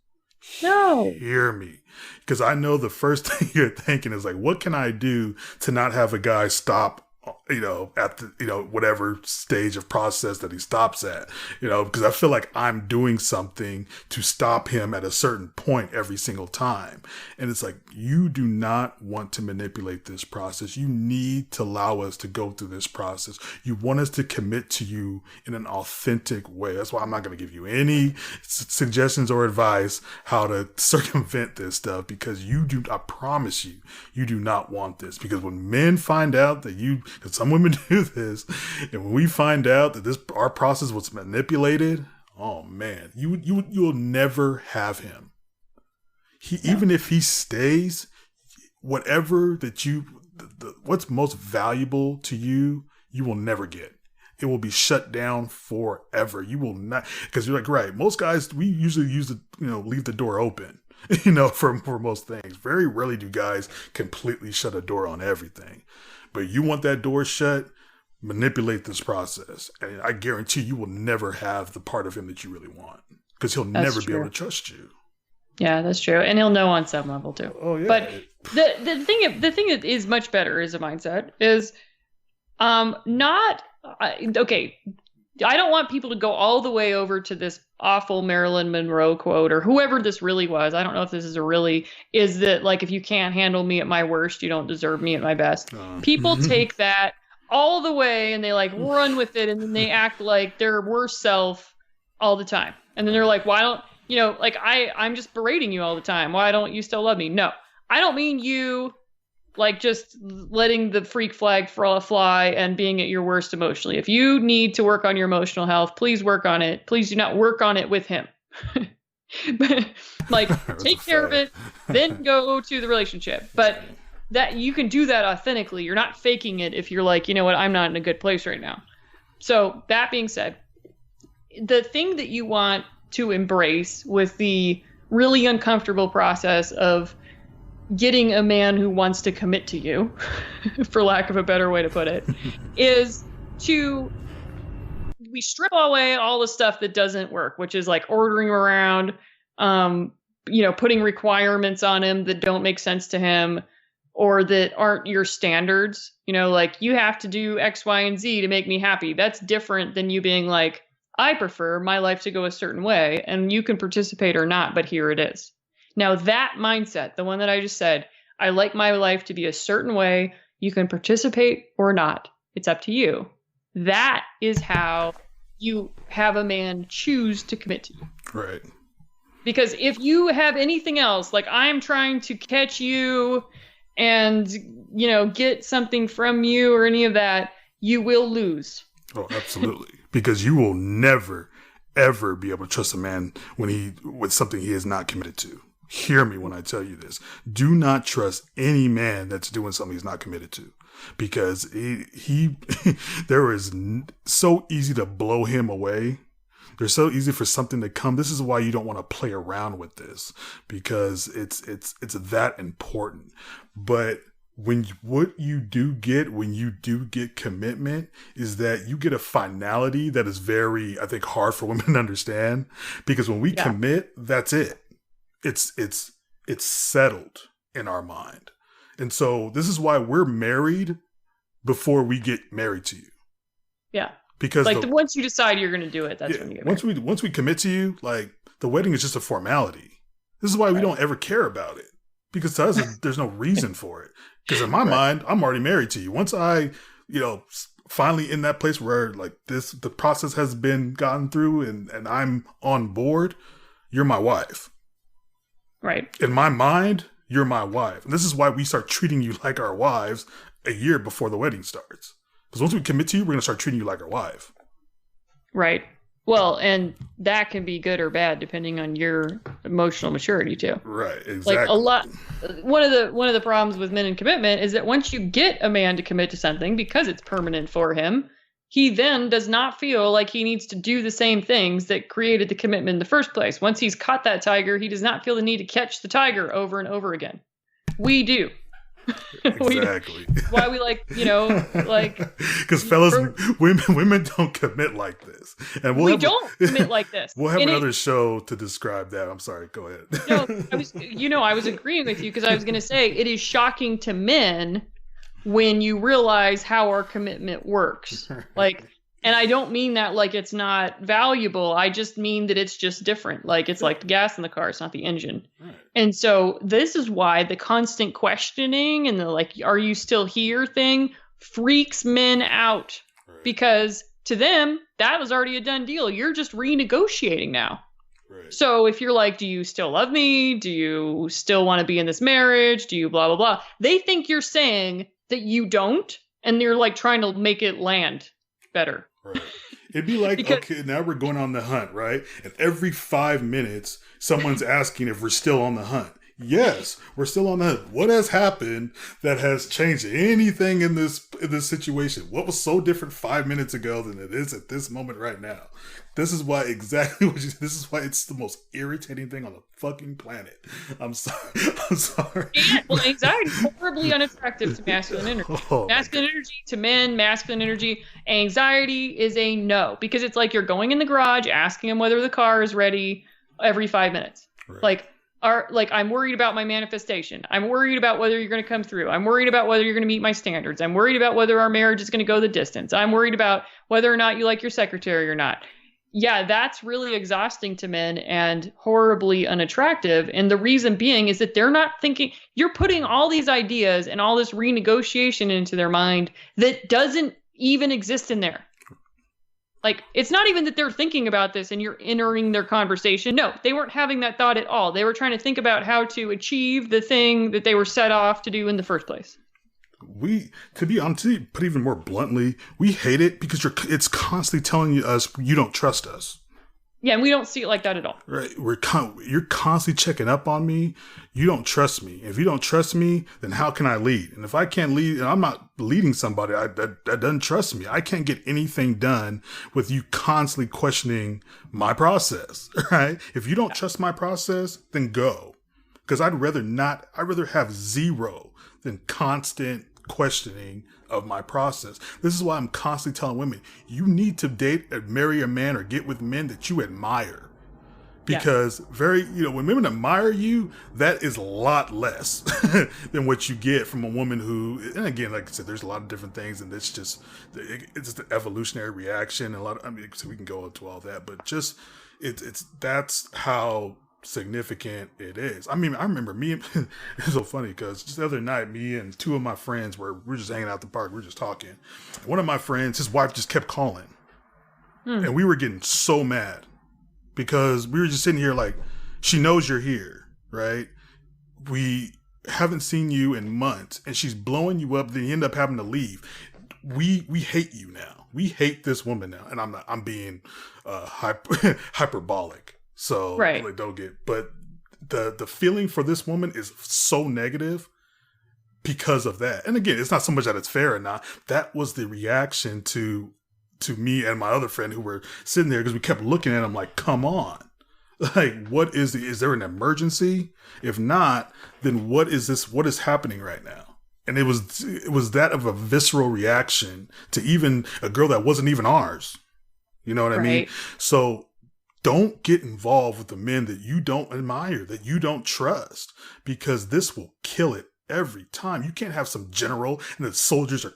No. Hear me. Because I know the first thing you're thinking is like, what can I do to not have a guy stop, at the, whatever stage of process that he stops at, because I feel like I'm doing something to stop him at a certain point every single time. And it's like, you do not want to manipulate this process. You need to allow us to go through this process. You want us to commit to you in an authentic way. That's why I'm not going to give you any suggestions or advice how to circumvent this stuff, because I promise you, you do not want this. Because when men find out that because some women do this, and when we find out that our process was manipulated, oh man, you'll never have him. Even if he stays, whatever that what's most valuable to you, you will never get. It will be shut down forever. You will not, because you're like, right, most guys, we usually leave the door open, for most things. Very rarely do guys completely shut a door on everything. But you want that door shut, manipulate this process. And I guarantee you will never have the part of him that you really want, because he'll never be able to trust you. Yeah, that's true. And he'll know on some level too. Oh, yeah. But the thing that is much better as a mindset is okay. I don't want people to go all the way over to this awful Marilyn Monroe quote, or whoever this really was. I don't know if this is that like, if you can't handle me at my worst, you don't deserve me at my best. People take that all the way and they like run with it, and then they act like their worst self all the time. And then they're like, why don't, I'm just berating you all the time. Why don't you still love me? No, I don't mean you like just letting the freak flag fly and being at your worst emotionally. If you need to work on your emotional health, please work on it. Please do not work on it with him. But like, take care of it, then go to the relationship. But that you can do that authentically. You're not faking it if you're like, you know what, I'm not in a good place right now. So that being said, the thing that you want to embrace with the really uncomfortable process of getting a man who wants to commit to you, for lack of a better way to put it, is we strip away all the stuff that doesn't work, which is like ordering around, putting requirements on him that don't make sense to him, or that aren't your standards. Like, you have to do X, Y, and Z to make me happy. That's different than you being like, I prefer my life to go a certain way, and you can participate or not, but here it is. Now, that mindset, the one that I just said, I like my life to be a certain way. You can participate or not. It's up to you. That is how you have a man choose to commit to you. Right. Because if you have anything else, like I'm trying to catch you and, get something from you or any of that, you will lose. Oh, absolutely. Because you will never, ever be able to trust a man with something he is not committed to. Hear me when I tell you this. Do not trust any man that's doing something he's not committed to, because there is so easy to blow him away. They're so easy for something to come. This is why you don't want to play around with this, because it's that important. But what you do get when you do get commitment is that you get a finality that is very, I think, hard for women to understand, because when we commit, that's it. It's settled in our mind. And so this is why we're married before we get married to you. Yeah. Because like once you decide you're going to do it, that's when you get married. Once we commit to you, like the wedding is just a formality. This is why we don't ever care about it. Because to us, there's no reason for it. Because in my mind, I'm already married to you. Once I, finally in that place where like the process has been gotten through and I'm on board, you're my wife. Right. In my mind, you're my wife. And this is why we start treating you like our wives a year before the wedding starts. Because once we commit to you, we're going to start treating you like our wife. Right. Well, and that can be good or bad depending on your emotional maturity too. Right, exactly. Like one of the problems with men in commitment is that once you get a man to commit to something because it's permanent for him, he then does not feel like he needs to do the same things that created the commitment in the first place. Once he's caught that tiger, he does not feel the need to catch the tiger over and over again. We do. Exactly. Why we because fellas, women don't commit like this, and we don't commit like this. We'll have another show to describe that. I'm sorry. Go ahead. No, I was agreeing with you because I was going to say it is shocking to men when you realize how our commitment works. And I don't mean that like it's not valuable. I just mean that it's just different. Like it's like the gas in the car. It's not the engine. Right. And so this is why the constant questioning and the like, are you still here thing freaks men out. Right. Because to them, that was already a done deal. You're just renegotiating now. Right. So if you're like, do you still love me? Do you still want to be in this marriage? Do you blah, blah, blah? They think you're saying that you don't. And they're like trying to make it land better. Right. It'd be like, okay, now we're going on the hunt, right? And every 5 minutes, someone's asking if we're still on the hunt. Yes, we're still on the hunt. What has happened that has changed anything in this situation? What was so different 5 minutes ago than it is at this moment right now? This is why this is why it's the most irritating thing on the fucking planet. I'm sorry. Well, anxiety is horribly unattractive to masculine energy. Masculine energy to men, masculine energy. Anxiety is a no. Because it's like you're going in the garage, asking them whether the car is ready every 5 minutes. Right. I'm worried about my manifestation. I'm worried about whether you're going to come through. I'm worried about whether you're going to meet my standards. I'm worried about whether our marriage is going to go the distance. I'm worried about whether or not you like your secretary or not. Yeah, that's really exhausting to men and horribly unattractive. And the reason being is that they're not thinking, you're putting all these ideas and all this renegotiation into their mind that doesn't even exist in there. Like, it's not even that they're thinking about this and you're entering their conversation. No, they weren't having that thought at all. They were trying to think about how to achieve the thing that they were set off to do in the first place. To be honest, to put even more bluntly, we hate it because it's constantly telling us you don't trust us. Yeah, and we don't see it like that at all. Right. You're constantly checking up on me. You don't trust me. If you don't trust me, then how can I lead? And if I can't lead, and I'm not leading somebody that doesn't trust me, I can't get anything done with you constantly questioning my process. Right. If you don't trust my process, then go. Because I'd rather have zero than constant questioning of my process. This is why I'm constantly telling women, you need to date and marry a man or get with men that you admire. Because when women admire you, that is a lot less than what you get from a woman who, and again, like I said, there's a lot of different things, and it's just the evolutionary reaction. So we can go into all that, but just that's how significant it is. I mean, I remember it's so funny because just the other night, me and two of my friends we're just hanging out at the park. We're just talking. One of my friends, his wife just kept calling. And we were getting so mad because we were just sitting here like, she knows you're here, right? We haven't seen you in months and she's blowing you up. Then you end up having to leave. We hate you now. We hate this woman now. And I'm being hyperbolic. So like, don't get, but the feeling for this woman is so negative because of that. And again, it's not so much that it's fair or not. That was the reaction to me and my other friend who were sitting there because we kept looking at him like, come on. Like, what is there an emergency? If not, then what is this? What is happening right now? And it was that of a visceral reaction to even a girl that wasn't even ours. You know what I mean? So don't get involved with the men that you don't admire, that you don't trust, because this will kill it every time. You can't have some general and the soldiers are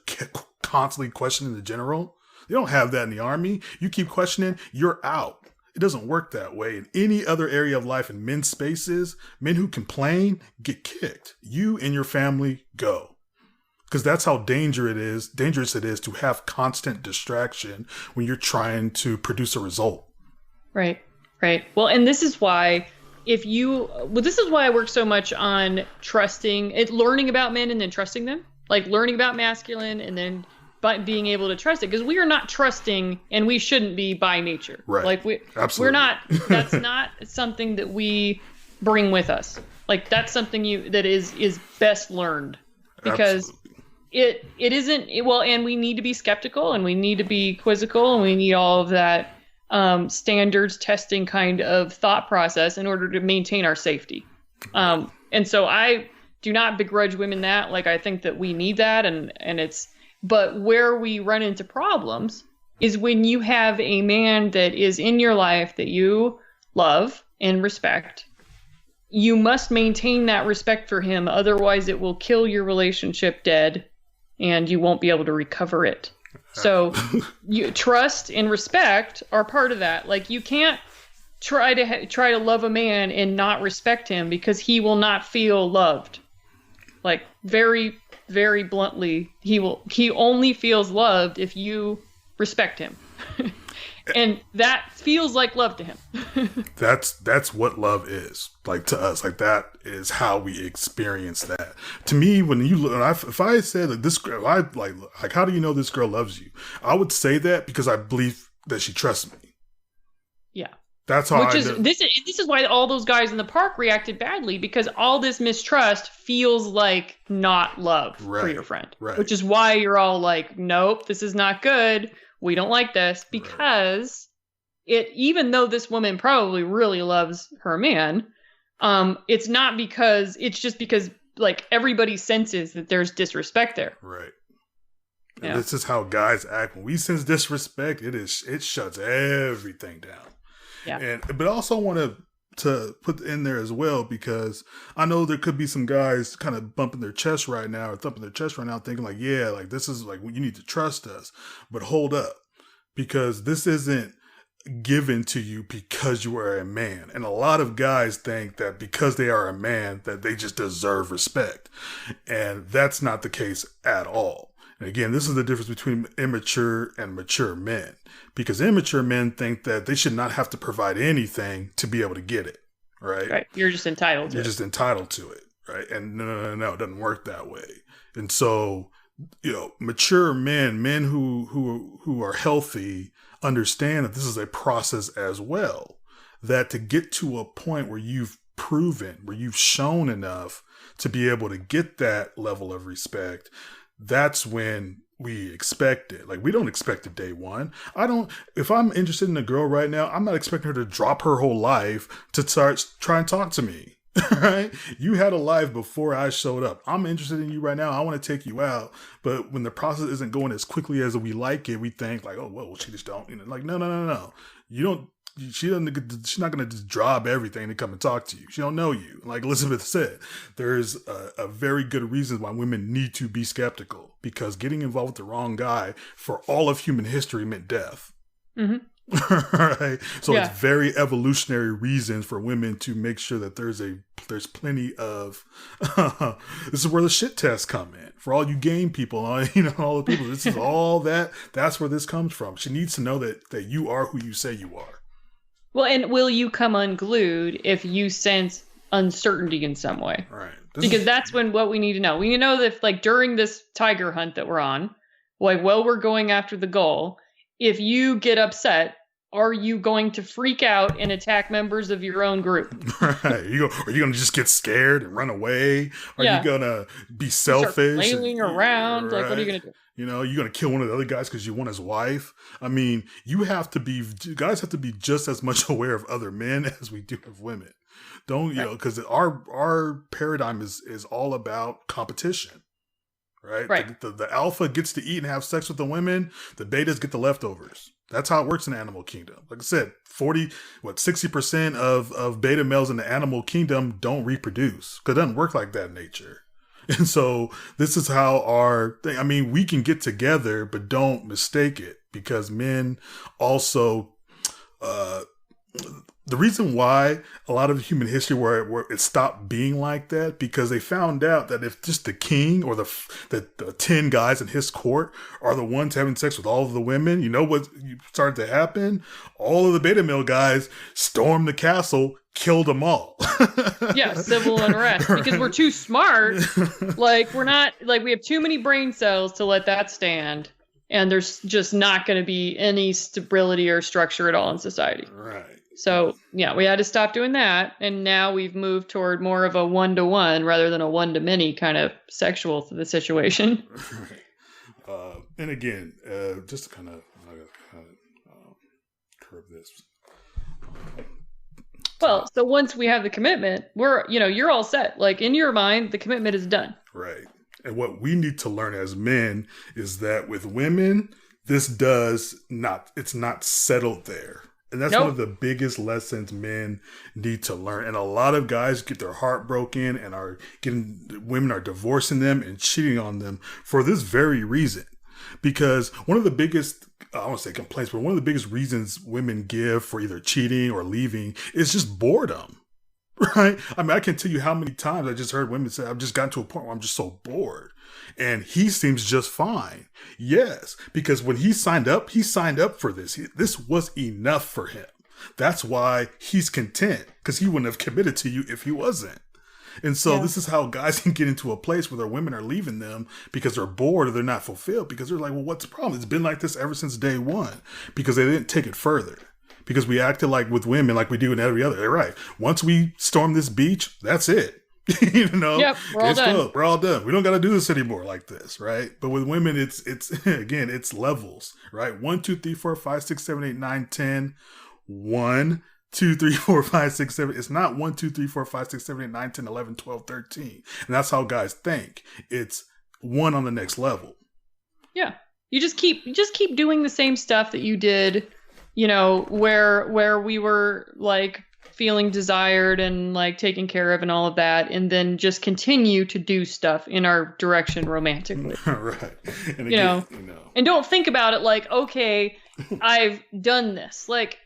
constantly questioning the general. They don't have that in the army. You keep questioning, you're out. It doesn't work that way. In any other area of life, in men's spaces, men who complain get kicked. You and your family go. Because that's how dangerous it is to have constant distraction when you're trying to produce a result. Right. Well, and this is why this is why I work so much on learning about men and then trusting them, like learning about masculine and then being able to trust it, because we are not trusting, and we shouldn't be by nature. Right. Like Absolutely. we're not. That's not something that we bring with us. Like that's something that is best learned, because it isn't. And we need to be skeptical, and we need to be quizzical, and we need all of that standards testing kind of thought process in order to maintain our safety. And so I do not begrudge women that. Like I think that we need that, and it's. But where we run into problems is when you have a man that is in your life that you love and respect. You must maintain that respect for him. Otherwise, it will kill your relationship dead and you won't be able to recover it. So trust and respect are part of that. Like you can't try to love a man and not respect him, because he will not feel loved. Like very, very bluntly, he only feels loved if you respect him. And that feels like love to him. That's what love is, like to us. Like that is how we experience that. To me, when you look, if I said that this girl, like how do you know this girl loves you? I would say that because I believe that she trusts me. Yeah. That's how This is why all those guys in the park reacted badly, because all this mistrust feels like not love for your friend. Right. Which is why you're all like, nope, this is not good. We don't like this, because even though this woman probably really loves her man, it's just because like everybody senses that there's disrespect there. Right. Yeah. And this is how guys act. When we sense disrespect, it shuts everything down. Yeah. But I also want to put in there as well, because I know there could be some guys kind of bumping their chest right now or thumping their chest right now thinking like, yeah, like this is like, you need to trust us. But hold up, because this isn't given to you because you are a man. And a lot of guys think that because they are a man that they just deserve respect. And that's not the case at all. And again, this is the difference between immature and mature men, because immature men think that they should not have to provide anything to be able to get it. Right. Right. You're just entitled to it. You're just entitled to it. Right. And no, it doesn't work that way. And so, mature men who are healthy understand that this is a process as well, that to get to a point where you've proven, where you've shown enough to be able to get that level of respect, that's when we expect it. Like, we don't expect it day one. If I'm interested in a girl right now, I'm not expecting her to drop her whole life to try and talk to me. Right? You had a life before I showed up. I'm interested in you right now. I want to take you out. But when the process isn't going as quickly as we like it, we think like, oh, well, she just don't. Like, no. You don't. She's not going to just drop everything to come and talk to you. She don't know you. Like Elizabeth said, there's a very good reason why women need to be skeptical, because getting involved with the wrong guy for all of human history meant death. Mm-hmm. Right. So It's very evolutionary reasons for women to make sure that there's plenty of this is where the shit tests come in for all you game people, all the people. This is all that's where this comes from. She needs to know that you are who you say you are. Well, and will you come unglued if you sense uncertainty in some way? Right. Because that's what we need to know. We need to know that, like, during this tiger hunt that we're on, like, while we're going after the goal, if you get upset, are you going to freak out and attack members of your own group? Right. Are you going to just get scared and run away? Are you going to be selfish? Start flailing around? Right. Like, what are you going to do? You're going to kill one of the other guys because you want his wife. I mean, guys have to be just as much aware of other men as we do of women. Because our paradigm is all about competition. Right. The alpha gets to eat and have sex with the women. The betas get the leftovers. That's how it works in the animal kingdom. Like I said, 60% of beta males in the animal kingdom don't reproduce, because it doesn't work like that in nature. And so this is how our thing, I mean, we can get together, but don't mistake it, because men also, the reason why a lot of human history where it stopped being like that, because they found out that if just the king or the 10 guys in his court are the ones having sex with all of the women, you know what started to happen? All of the beta male guys stormed the castle, killed them all. Yeah, civil unrest, because we're too smart. Like, we're not, like, we have too many brain cells to let that stand. And there's just not going to be any stability or structure at all in society. Right. So, yeah, we had to stop doing that. And now we've moved toward more of a 1-to-1 rather than a 1-to-many kind of sexual to the situation. Right. And again, just to kind of curb this. Well, so once we have the commitment, you're all set. Like, in your mind, the commitment is done. Right. And what we need to learn as men is that with women, it's not settled there. And that's one of the biggest lessons men need to learn. And a lot of guys get their heart broken and women are divorcing them and cheating on them for this very reason. Because one of the biggest, I don't want to say complaints, but one of the biggest reasons women give for either cheating or leaving is just boredom. Right? I mean, I can tell you how many times I just heard women say, I've just gotten to a point where I'm just so bored. And he seems just fine. Yes, because when he signed up for this. This was enough for him. That's why he's content, because he wouldn't have committed to you if he wasn't. And so This is how guys can get into a place where their women are leaving them because they're bored or they're not fulfilled, because they're like, well, what's the problem? It's been like this ever since day one, because they didn't take it further. Because we acted like with women, like we do in every other. They're right. Once we storm this beach, that's it. You know, yep, we're all done. Good. We're all done. We don't got to do this anymore like this, right? But with women, it's again, it's levels, right? 1, 2, 3, 4, 5, 6, 7, 8, 9, 10. 1, 2, 3, 4, 5, 6, 7. It's not 1, 2, 3, 4, 5, 6, 7, 8, 9, 10, 11, 12, 13. And that's how guys think. It's one on the next level. Yeah, you just keep doing the same stuff that you did. You know, where we were like feeling desired and like taken care of and all of that, and then just continue to do stuff in our direction romantically. Right. And again, and don't think about it like, okay, I've done this. Like,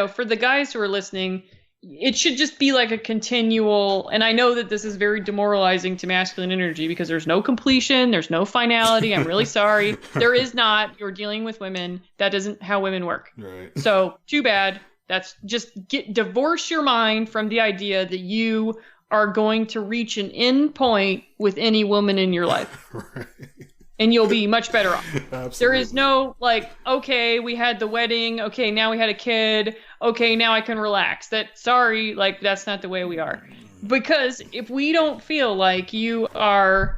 for the guys who are listening, it should just be like a continual, and I know that this is very demoralizing to masculine energy because there's no completion, there's no finality. I'm really sorry. There is not. You're dealing with women. That isn't how women work. Right. So too bad. That's just divorce your mind from the idea that you are going to reach an end point with any woman in your life. Right. And you'll be much better off. Absolutely. There is no like, okay, we had the wedding. Okay, now we had a kid. Okay, now I can relax. That's not the way we are. Because if we don't feel like you are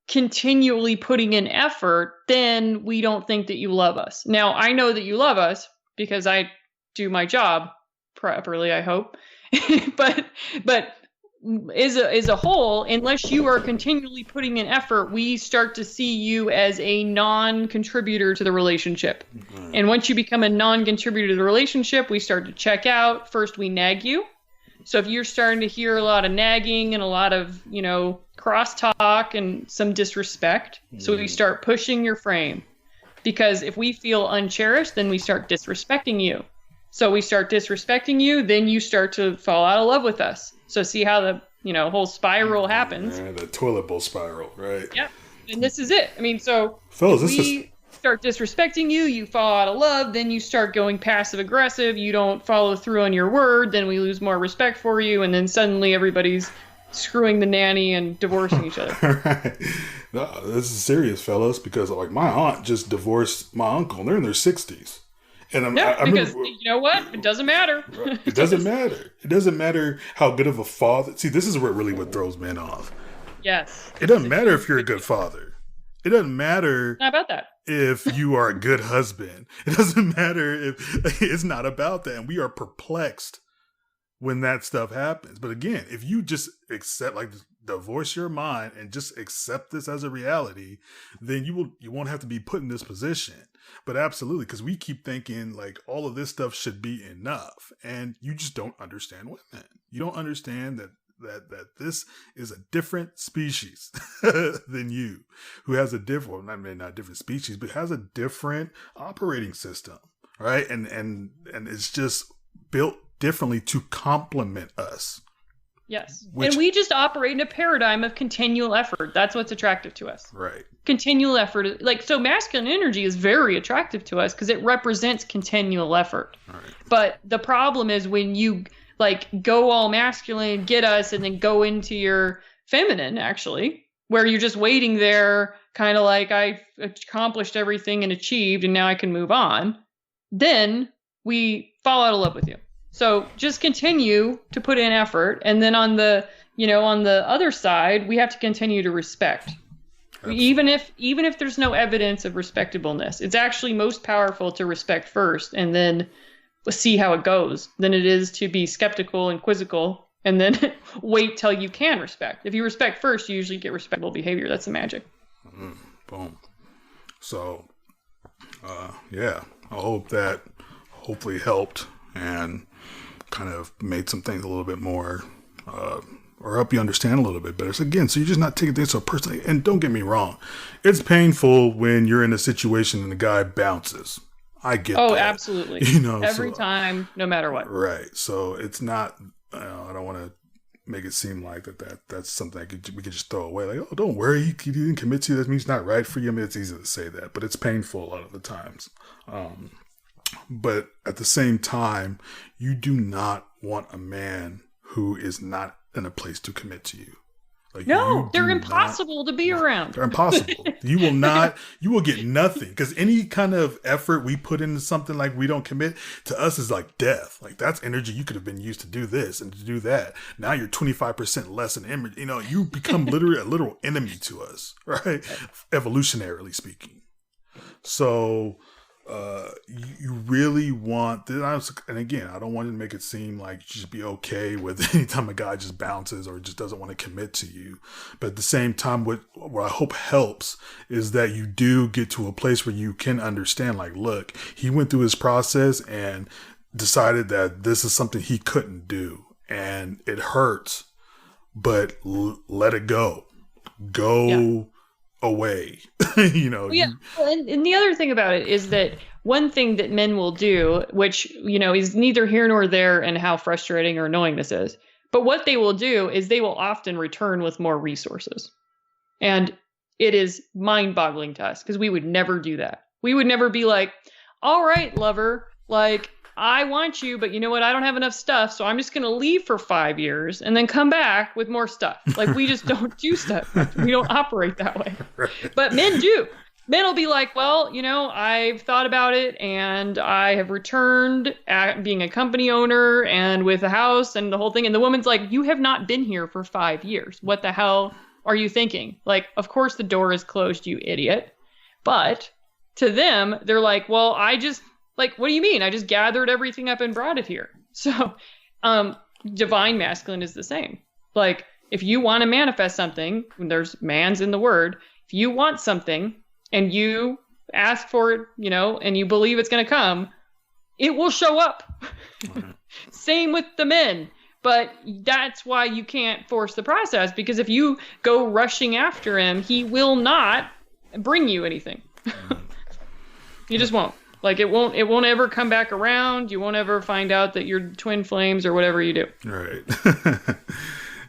continually putting in effort, then we don't think that you love us. Now, I know that you love us because I do my job properly, I hope. but as a whole, unless you are continually putting in effort, we start to see you as a non-contributor to the relationship. Mm-hmm. And once you become a non-contributor to the relationship, we start to check out. First, we nag you. So if you're starting to hear a lot of nagging and a lot of, crosstalk and some disrespect, so we start pushing your frame. Because if we feel uncherished, then we start disrespecting you. So we start disrespecting you, then you start to fall out of love with us. So see how the, whole spiral happens. Yeah, the toilet bowl spiral, right? Yep. And this is it. I mean, so fellas, start disrespecting you, you fall out of love, then you start going passive aggressive, you don't follow through on your word, then we lose more respect for you, and then suddenly everybody's screwing the nanny and divorcing each other. Right. No, this is serious, fellas, because like my aunt just divorced my uncle, and they're in their 60s. And because you know what? It doesn't matter. Right. It doesn't matter. It doesn't matter how good of a father. See, this is what throws men off. Yes. It doesn't matter if you're a good father. It doesn't matter. Not about that. If you are a good husband. It doesn't matter if it's not about that. And we are perplexed when that stuff happens. But again, if you just accept, like, divorce your mind and just accept this as a reality, then you won't have to be put in this position. But absolutely, because we keep thinking like all of this stuff should be enough, and you just don't understand women. You don't understand that that this is a different species than you, who has a different, well, not different species, but has a different operating system, right? And it's just built differently to complement us. Yes. And we just operate in a paradigm of continual effort. That's what's attractive to us. Right. Continual effort. Like, so masculine energy is very attractive to us because it represents continual effort. Right. But the problem is when you like go all masculine, get us, and then go into your feminine, actually, where you're just waiting there, kind of like I've accomplished everything and achieved, and now I can move on. Then we fall out of love with you. So just continue to put in effort. And then on the other side, we have to continue to respect. Absolutely. Even if there's no evidence of respectableness, it's actually most powerful to respect first and then see how it goes than it is to be skeptical and quizzical and then wait till you can respect. If you respect first, you usually get respectable behavior. That's the magic. Boom. So, I hope that hopefully helped and kind of made some things a little bit more, or help you understand a little bit better. So again, so you're just not taking things so personally. And don't get me wrong, it's painful when you're in a situation and the guy bounces. I get that. Oh, absolutely. Every time, no matter what. Right. So it's not, I don't want to make it seem like that's something we could just throw away. Like, oh, don't worry, he didn't commit to you. That means it's not right for you. I mean, it's easy to say that, but it's painful a lot of the times. But at the same time, you do not want a man who is not in a place to commit to you. Like, no, they're impossible to be around. They're impossible. You will get nothing, because any kind of effort we put into something like we don't commit to us is like death. Like, that's energy you could have been used to do this and to do that. Now you're 25% less in energy. You become literally a literal enemy to us, right? Evolutionarily speaking. So, you really want, and again, I don't want to make it seem like you should be okay with anytime a guy just bounces or just doesn't want to commit to you. But at the same time, what I hope helps is that you do get to a place where you can understand, like, look, he went through his process and decided that this is something he couldn't do, and it hurts, but let it go. Away. And the other thing about it is that one thing that men will do, which is neither here nor there in how frustrating or annoying this is, but what they will do is they will often return with more resources, and it is mind-boggling to us because we would never do that. We would never be like, all right, lover, like, I want you, but you know what? I don't have enough stuff, so I'm just going to leave for 5 years and then come back with more stuff. Like, we just don't do stuff. We don't operate that way. Right. But men do. Men will be like, well, I've thought about it and I have returned at being a company owner and with a house and the whole thing. And the woman's like, you have not been here for 5 years. What the hell are you thinking? Like, of course the door is closed, you idiot. But to them, they're like, well, like, what do you mean? I just gathered everything up and brought it here. So, divine masculine is the same. Like, if you want to manifest something, there's man's in the word. If you want something and you ask for it, and you believe it's going to come, it will show up. Mm-hmm. Same with the men. But that's why you can't force the process, because if you go rushing after him, he will not bring you anything. You just won't. Like, it won't ever come back around. You won't ever find out that you're twin flames or whatever you do. Right.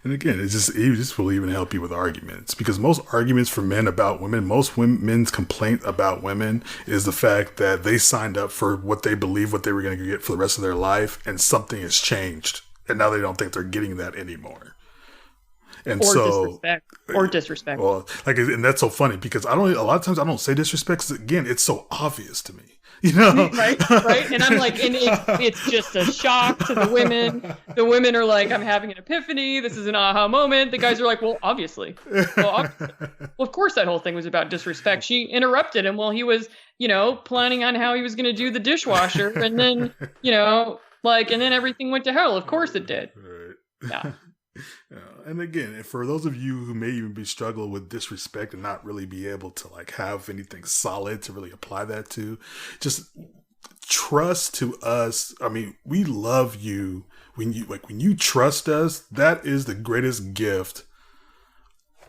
And again, it just will even help you with arguments, because most arguments for men about women, men's complaint about women is the fact that they signed up for what they believe what they were going to get for the rest of their life, and something has changed, and now they don't think they're getting that anymore. And disrespect. Well, and that's so funny, because a lot of times I don't say disrespect, because again, it's so obvious to me. Right. And I'm like, and it's just a shock to the women. The women are like, I'm having an epiphany. This is an aha moment. The guys are like, well, obviously. Well, of course that whole thing was about disrespect. She interrupted him while he was, planning on how he was going to do the dishwasher. And then, and then everything went to hell. Of course it did. Right. Yeah. And again, for those of you who may even be struggling with disrespect and not really be able to have anything solid to really apply that to, just trust to us. I mean, we love you when you trust us, that is the greatest gift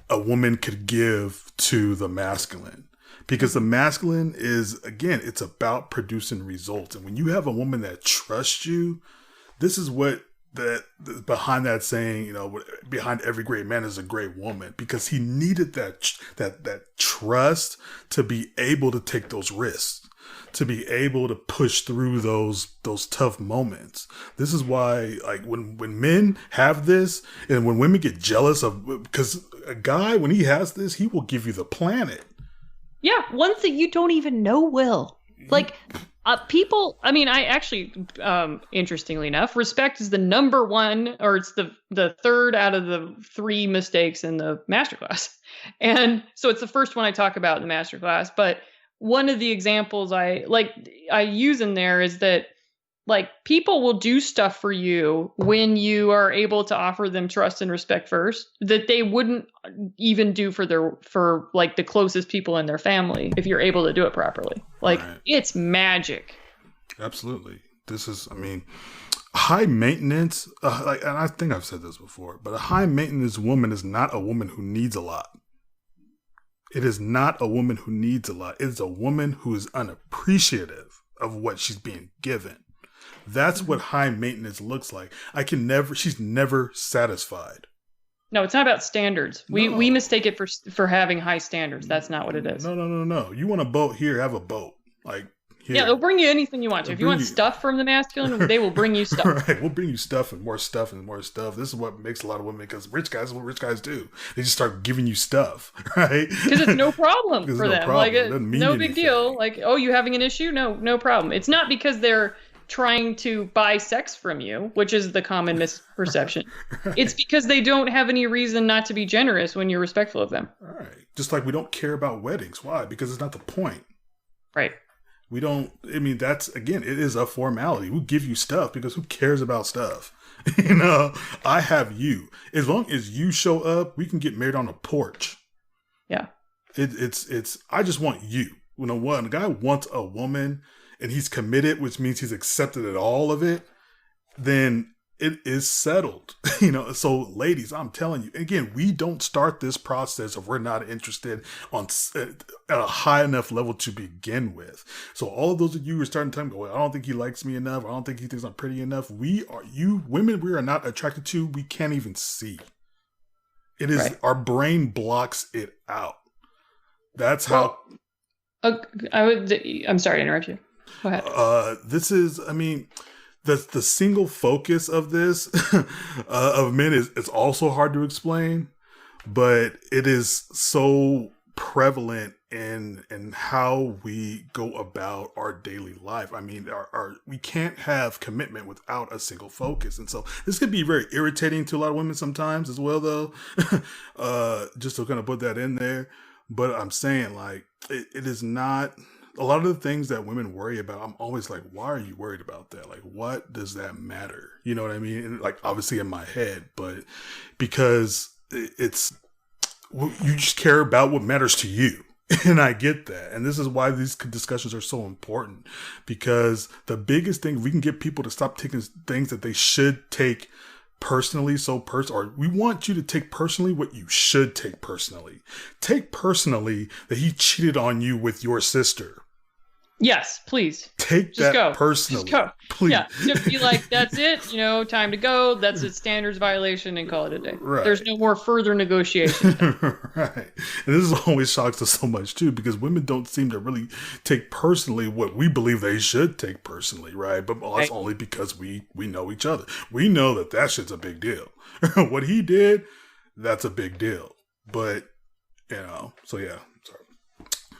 a woman could give to the masculine. Because the masculine is, again, it's about producing results. And when you have a woman that trusts you, this is what behind that saying, behind every great man is a great woman, because he needed that trust to be able to take those risks, to be able to push through those tough moments. This is why, like, when men have this, and when women get jealous of, because a guy, when he has this, he will give you the planet. Yeah, ones that you don't even know will. Like, people, I mean, I actually, interestingly enough, respect is the number one, or it's the third out of the 3 mistakes in the masterclass. And so it's the first one I talk about in the masterclass. But one of the examples I use in there is that, like, people will do stuff for you when you are able to offer them trust and respect first, that they wouldn't even do for the closest people in their family if you're able to do it properly. Like, right. It's magic. Absolutely. This is, I mean, high maintenance, and I think I've said this before, but a high maintenance woman is not a woman who needs a lot. It is not a woman who needs a lot. It is a woman who is unappreciative of what she's being given. That's what high maintenance looks like. She's never satisfied. No, it's not about standards. We mistake it for having high standards. That's not what it is. No. You want a boat? Here, have a boat. Like, here. Yeah, they'll bring you anything you want to. If you want stuff from the masculine, they will bring you stuff. Right, we'll bring you stuff and more stuff and more stuff. This is what makes a lot of women, because rich guys, what rich guys do. They just start giving you stuff, right? Because it's no problem for them. Problem. Like, no anything. Big deal. Like, oh, you having an issue? No problem. It's not because they're trying to buy sex from you, which is the common misperception. Right. It's because they don't have any reason not to be generous when you're respectful of them. All right. Just like we don't care about weddings. Why? Because it's not the point. Right. We don't, I mean, that's, again, it is a formality. We give you stuff because who cares about stuff? I have you. As long as you show up, we can get married on a porch. Yeah. It's, I just want you. When a guy wants a woman and he's committed, which means he's accepted at all of it, then it is settled. So ladies, I'm telling you, again, we don't start this process if we're not interested at a high enough level to begin with. So all of those of you who are starting to go, well, I don't think he likes me enough. I don't think he thinks I'm pretty enough. Women we are not attracted to, we can't even see. It is, right. Our brain blocks it out. That's how. I'm sorry to interrupt you. Go ahead. This is, I mean, the single focus of this of men is also hard to explain, but it is so prevalent in how we go about our daily life. I mean, we can't have commitment without a single focus, and so this could be very irritating to a lot of women sometimes as well, though. Just to kind of put that in there, but I'm saying, like, it is not. A lot of the things that women worry about, I'm always like, why are you worried about that? Like, what does that matter? You know what I mean? And, like, obviously in my head, but because you just care about what matters to you. And I get that. And this is why these discussions are so important, because the biggest thing, we can get people to stop taking things that they should take personally, or we want you to take personally what you should take personally. Take personally that he cheated on you with your sister. Yes, please. Take just that go. Personally. Just go. Please. Yeah. Just be like, that's it, time to go. That's a standards violation, and call it a day. Right. There's no more further negotiation. Right. And this always shocks us so much too, because women don't seem to really take personally what we believe they should take personally, right? But that's only because we know each other. We know that shit's a big deal. What he did, that's a big deal. But, so yeah. Sorry.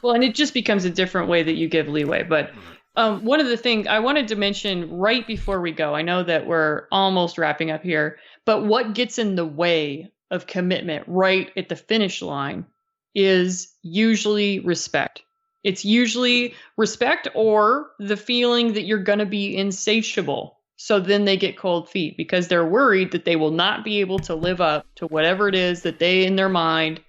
Well, and it just becomes a different way that you give leeway. But one of the things I wanted to mention right before we go, I know that we're almost wrapping up here, but what gets in the way of commitment right at the finish line is usually respect. It's usually respect or the feeling that you're going to be insatiable. So then they get cold feet because they're worried that they will not be able to live up to whatever it is that they in their mind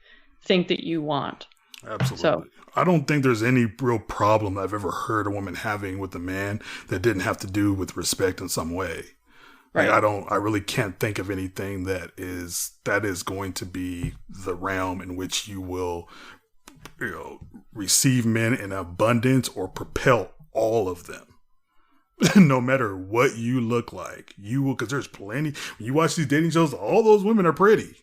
think that you want. Absolutely. So, I don't think there's any real problem I've ever heard a woman having with a man that didn't have to do with respect in some way. Right. I really can't think of anything that is going to be the realm in which you will, receive men in abundance or propel all of them. No matter what you look like, you will, because there's plenty. When you watch these dating shows, all those women are pretty.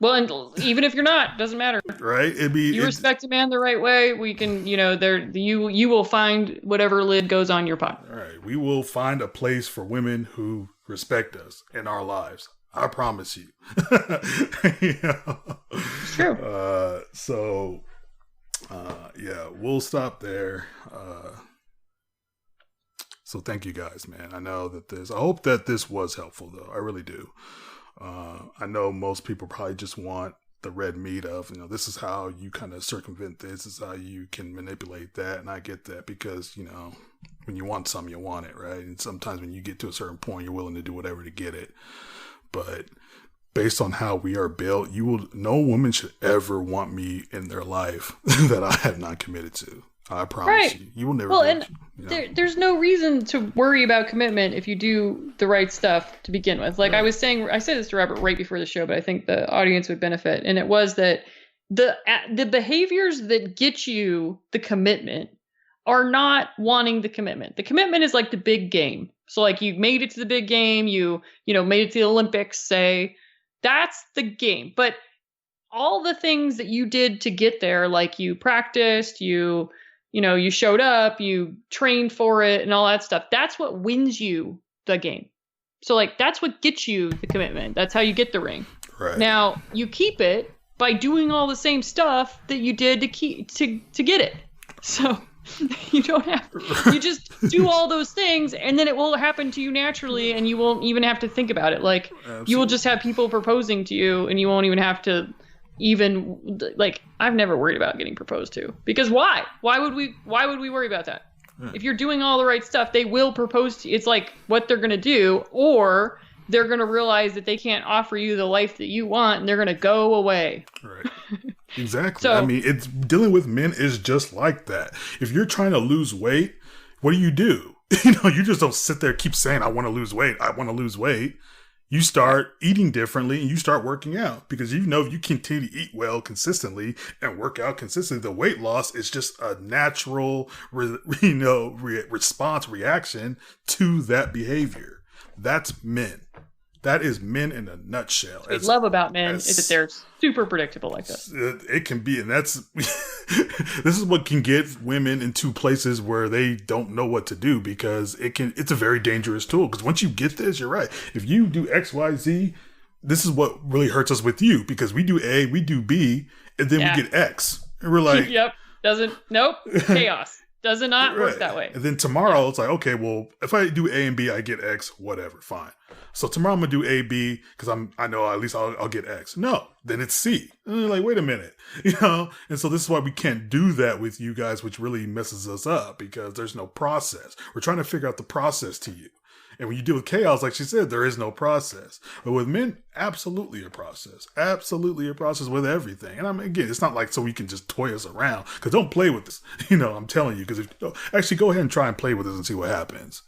Well, and even if you're not, doesn't matter. Right? You respect a man the right way. We can, you will find whatever lid goes on your pot. All right. We will find a place for women who respect us in our lives. I promise you. It's true. We'll stop there. So thank you guys, man. I know that I hope that this was helpful, though. I really do. I know most people probably just want the red meat of, this is how you kind of circumvent this is how you can manipulate that. And I get that because, when you want something, you want it, right? And sometimes when you get to a certain point, you're willing to do whatever to get it. But based on how we are built, no woman should ever want me in their life that I have not committed to. I promise you. You will never. Well, there's no reason to worry about commitment if you do the right stuff to begin with. Like I said this to Robert right before the show, but I think the audience would benefit. And it was that the behaviors that get you the commitment are not wanting the commitment. The commitment is like the big game. So like you made it to the big game, you made it to the Olympics, say, that's the game. But all the things that you did to get there, like you practiced, you showed up, you trained for it and all that stuff. That's what wins you the game. So like, that's what gets you the commitment. That's how you get the ring. Right. Now you keep it by doing all the same stuff that you did to get it. So you don't have, you just do all those things and then it will happen to you naturally and you won't even have to think about it. Like Absolutely. You will just have people proposing to you and you won't even have to I've never worried about getting proposed to, because why would we worry about that? If you're doing all the right stuff, they will propose to you. It's like what they're going to do, or they're going to realize that they can't offer you the life that you want and they're going to go away. Right. Exactly. So, I mean, it's dealing with men is just like that. If you're trying to lose weight, what do? You just don't sit there, keep saying, I want to lose weight. I want to lose weight. You start eating differently and you start working out, because if you continue to eat well consistently and work out consistently, the weight loss is just a natural, reaction to that behavior. That's men. That is men in a nutshell. What we love about men is that they're super predictable like this. It can be, and that's this is what can get women into places where they don't know what to do, because it's a very dangerous tool. Because once you get this, you're right. If you do X, Y, Z, this is what really hurts us with you, because we do A, we do B, and then we get X, and we're like, chaos. Does it not work that way? And then tomorrow it's like, okay, well, if I do A and B, I get X, whatever, fine. So tomorrow I'm going to do A, B, because I know at least I'll get X. No, then it's C. And you're like, wait a minute, And so this is why we can't do that with you guys, which really messes us up, because there's no process. We're trying to figure out the process to you. And when you deal with chaos, like she said, there is no process. But with men, absolutely a process. Absolutely a process with everything. And again, it's not like so we can just toy us around. Because don't play with this. I'm telling you. Because actually, go ahead and try and play with this and see what happens.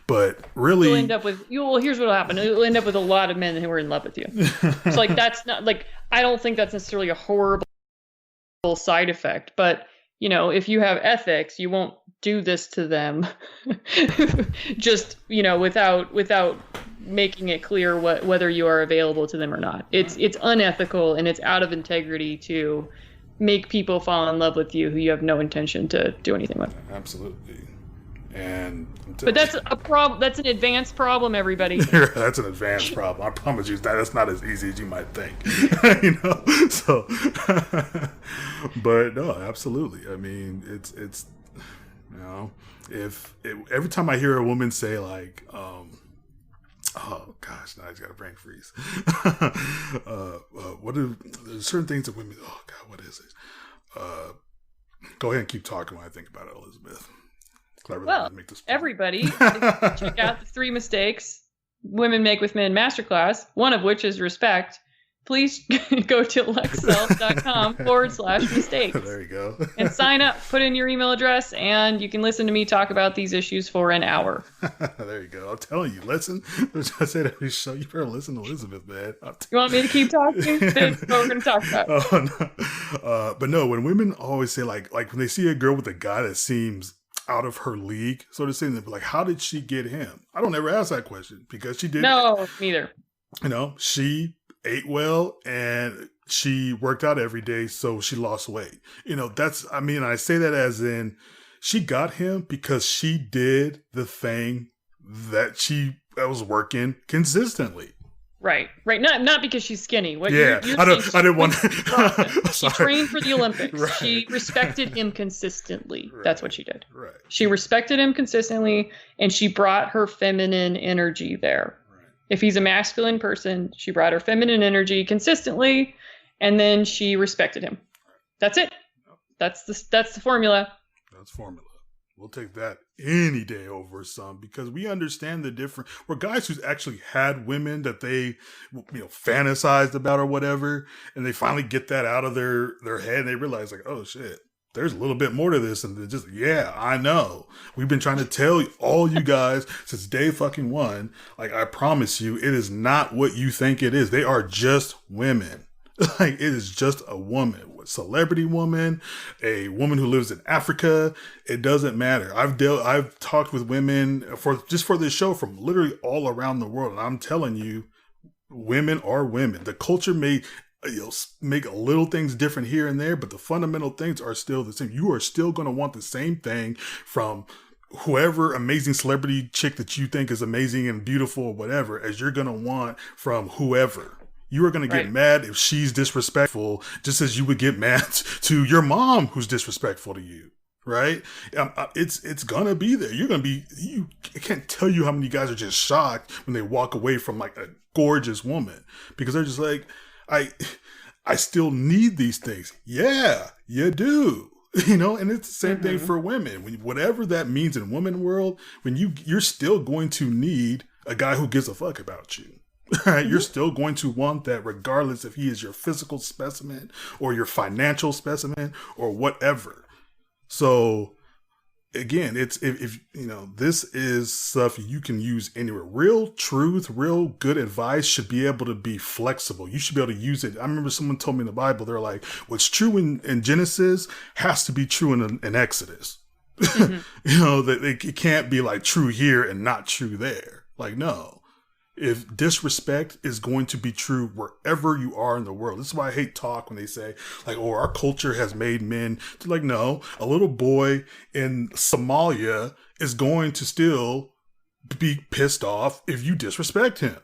But really, you'll end up with. Here's what'll happen. You'll end up with a lot of men who are in love with you. It's like that's not like, I don't think that's necessarily a horrible side effect. But if you have ethics, you won't do this to them just without making it clear whether you are available to them or not. It's unethical and it's out of integrity to make people fall in love with you who you have no intention to do anything with. Absolutely. But that's a problem. That's an advanced problem, everybody. That's an advanced problem. I promise you that's not as easy as you might think. So but no, absolutely. I mean, it's if every time I hear a woman say like, oh gosh, now I just got a brain freeze. There's certain things that women, oh God, what is it? Go ahead and keep talking while I think about it, Elizabeth. Everybody, check out the 3 mistakes women make with men masterclass, one of which is respect. please go to lexself.com/mistakes. There you go. And sign up, put in your email address, and you can listen to me talk about these issues for an hour. There you go. I'm telling you, listen. I said every show, you better listen to Elizabeth, man. You want me to keep talking? That's what we're going to talk about. Oh, no. But no, when women always say, like when they see a girl with a guy that seems out of her league, so to say, they're like, how did she get him? I don't ever ask that question because she did. No, neither. You know, she ate well and she worked out every day, so she lost weight. You know, I say that as in she got him because she did the thing that was working consistently. Right. Not because she's skinny. What I didn't want to. She trained for the Olympics. Right. She respected him consistently. Right. That's what she did. Right. She respected him consistently, and she brought her feminine energy there. If he's a masculine person, she brought her feminine energy consistently, and then she respected him. That's it. That's the formula. That's formula. We'll take that any day over some because we understand the difference. We're guys who's actually had women that they, fantasized about or whatever, and they finally get that out of their head and they realize like, oh shit. There's a little bit more to this than just, I know. We've been trying to tell all you guys since day fucking one. Like, I promise you, it is not what you think it is. They are just women. Like, it is just a woman. A celebrity woman, a woman who lives in Africa. It doesn't matter. I've talked with women for this show from literally all around the world. And I'm telling you, women are women. The culture may make little things different here and there, but the fundamental things are still the same. You are still going to want the same thing from whoever amazing celebrity chick that you think is amazing and beautiful or whatever, as you're going to want from whoever. You are going to get mad if she's disrespectful, just as you would get mad to your mom who's disrespectful to you. Right? It's going to be there. I can't tell you how many guys are just shocked when they walk away from like a gorgeous woman because they're just like, I still need these things. Yeah, you do. And it's the same thing for women. Whatever that means in women world, when you're still going to need a guy who gives a fuck about you. Right? You're still going to want that regardless if he is your physical specimen or your financial specimen or whatever. So again, it's if this is stuff you can use anywhere. Real truth, real good advice should be able to be flexible. You should be able to use it. I remember someone told me in the Bible, they're like, what's true in Genesis has to be true in Exodus. That it can't be like true here and not true there. Like, no. If disrespect is going to be true wherever you are in the world. This is why I hate talk when they say like, oh, our culture has made men to like, no, a little boy in Somalia is going to still be pissed off if you disrespect him.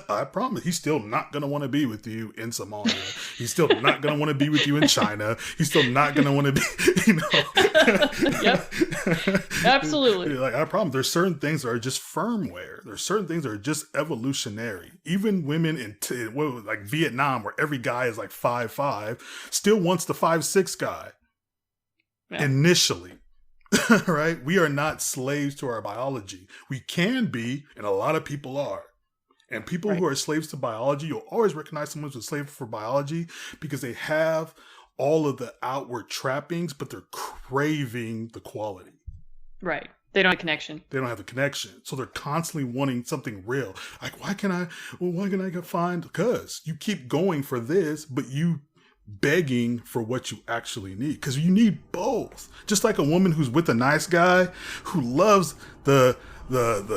I promise he's still not going to want to be with you in Somalia. He's still not going to want to be with you in China. He's still not going to want to be, Yep. Absolutely. Like, I promise there's certain things that are just firmware. There's certain things that are just evolutionary. Even women in like Vietnam, where every guy is like 5'5", still wants the 5'6" guy. Yeah. Initially. Right? We are not slaves to our biology. We can be, and a lot of people are. And people who are slaves to biology, you'll always recognize someone who's a slave for biology because they have all of the outward trappings, but they're craving the quality. Right. They don't have a connection. They don't have the connection. So they're constantly wanting something real. Like, why can I find? Because you keep going for this, but you begging for what you actually need. Because you need both. Just like a woman who's with a nice guy who loves the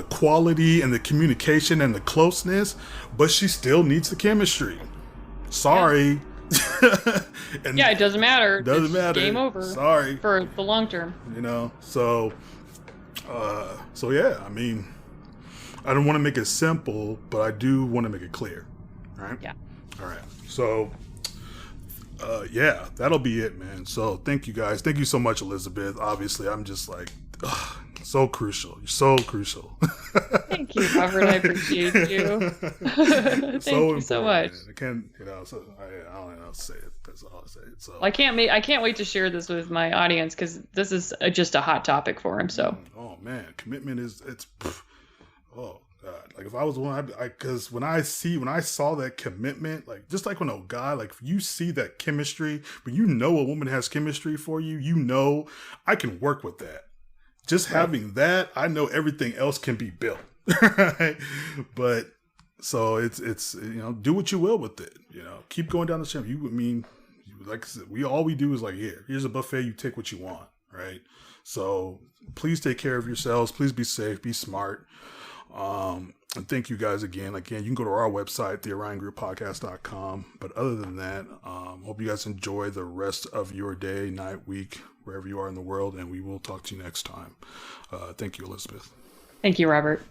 quality and the communication and the closeness, but she still needs the chemistry. Sorry. Yeah. And it doesn't matter. Doesn't matter. Game over. Sorry. For the long term. So yeah, I mean, I don't want to make it simple, but I do want to make it clear. Right? Yeah. All right. So yeah, that'll be it, man. So thank you guys. Thank you so much, Elizabeth. Obviously, I'm just like, so crucial. You're so crucial. Thank you, Robert. I appreciate you. Thank you so much. Man. I can't, I don't know how to say it. That's all I say. So I can't wait to share this with my audience because this is just a hot topic for him. So. Oh man, commitment Like if I was one, because when I saw that commitment, like just like when a guy, like if you see that chemistry, when you know a woman has chemistry for you, you know, I can work with that. Just having that, I know everything else can be built. Right? But so it's do what you will with it. Keep going down the stream. Like I said, all we do is like, here's a buffet. You take what you want, right? So please take care of yourselves. Please be safe. Be smart. And thank you guys again. Again, you can go to our website, theoriongroupodcast.com. But other than that, hope you guys enjoy the rest of your day, night, week, wherever you are in the world. And we will talk to you next time. Thank you, Elizabeth. Thank you, Robert.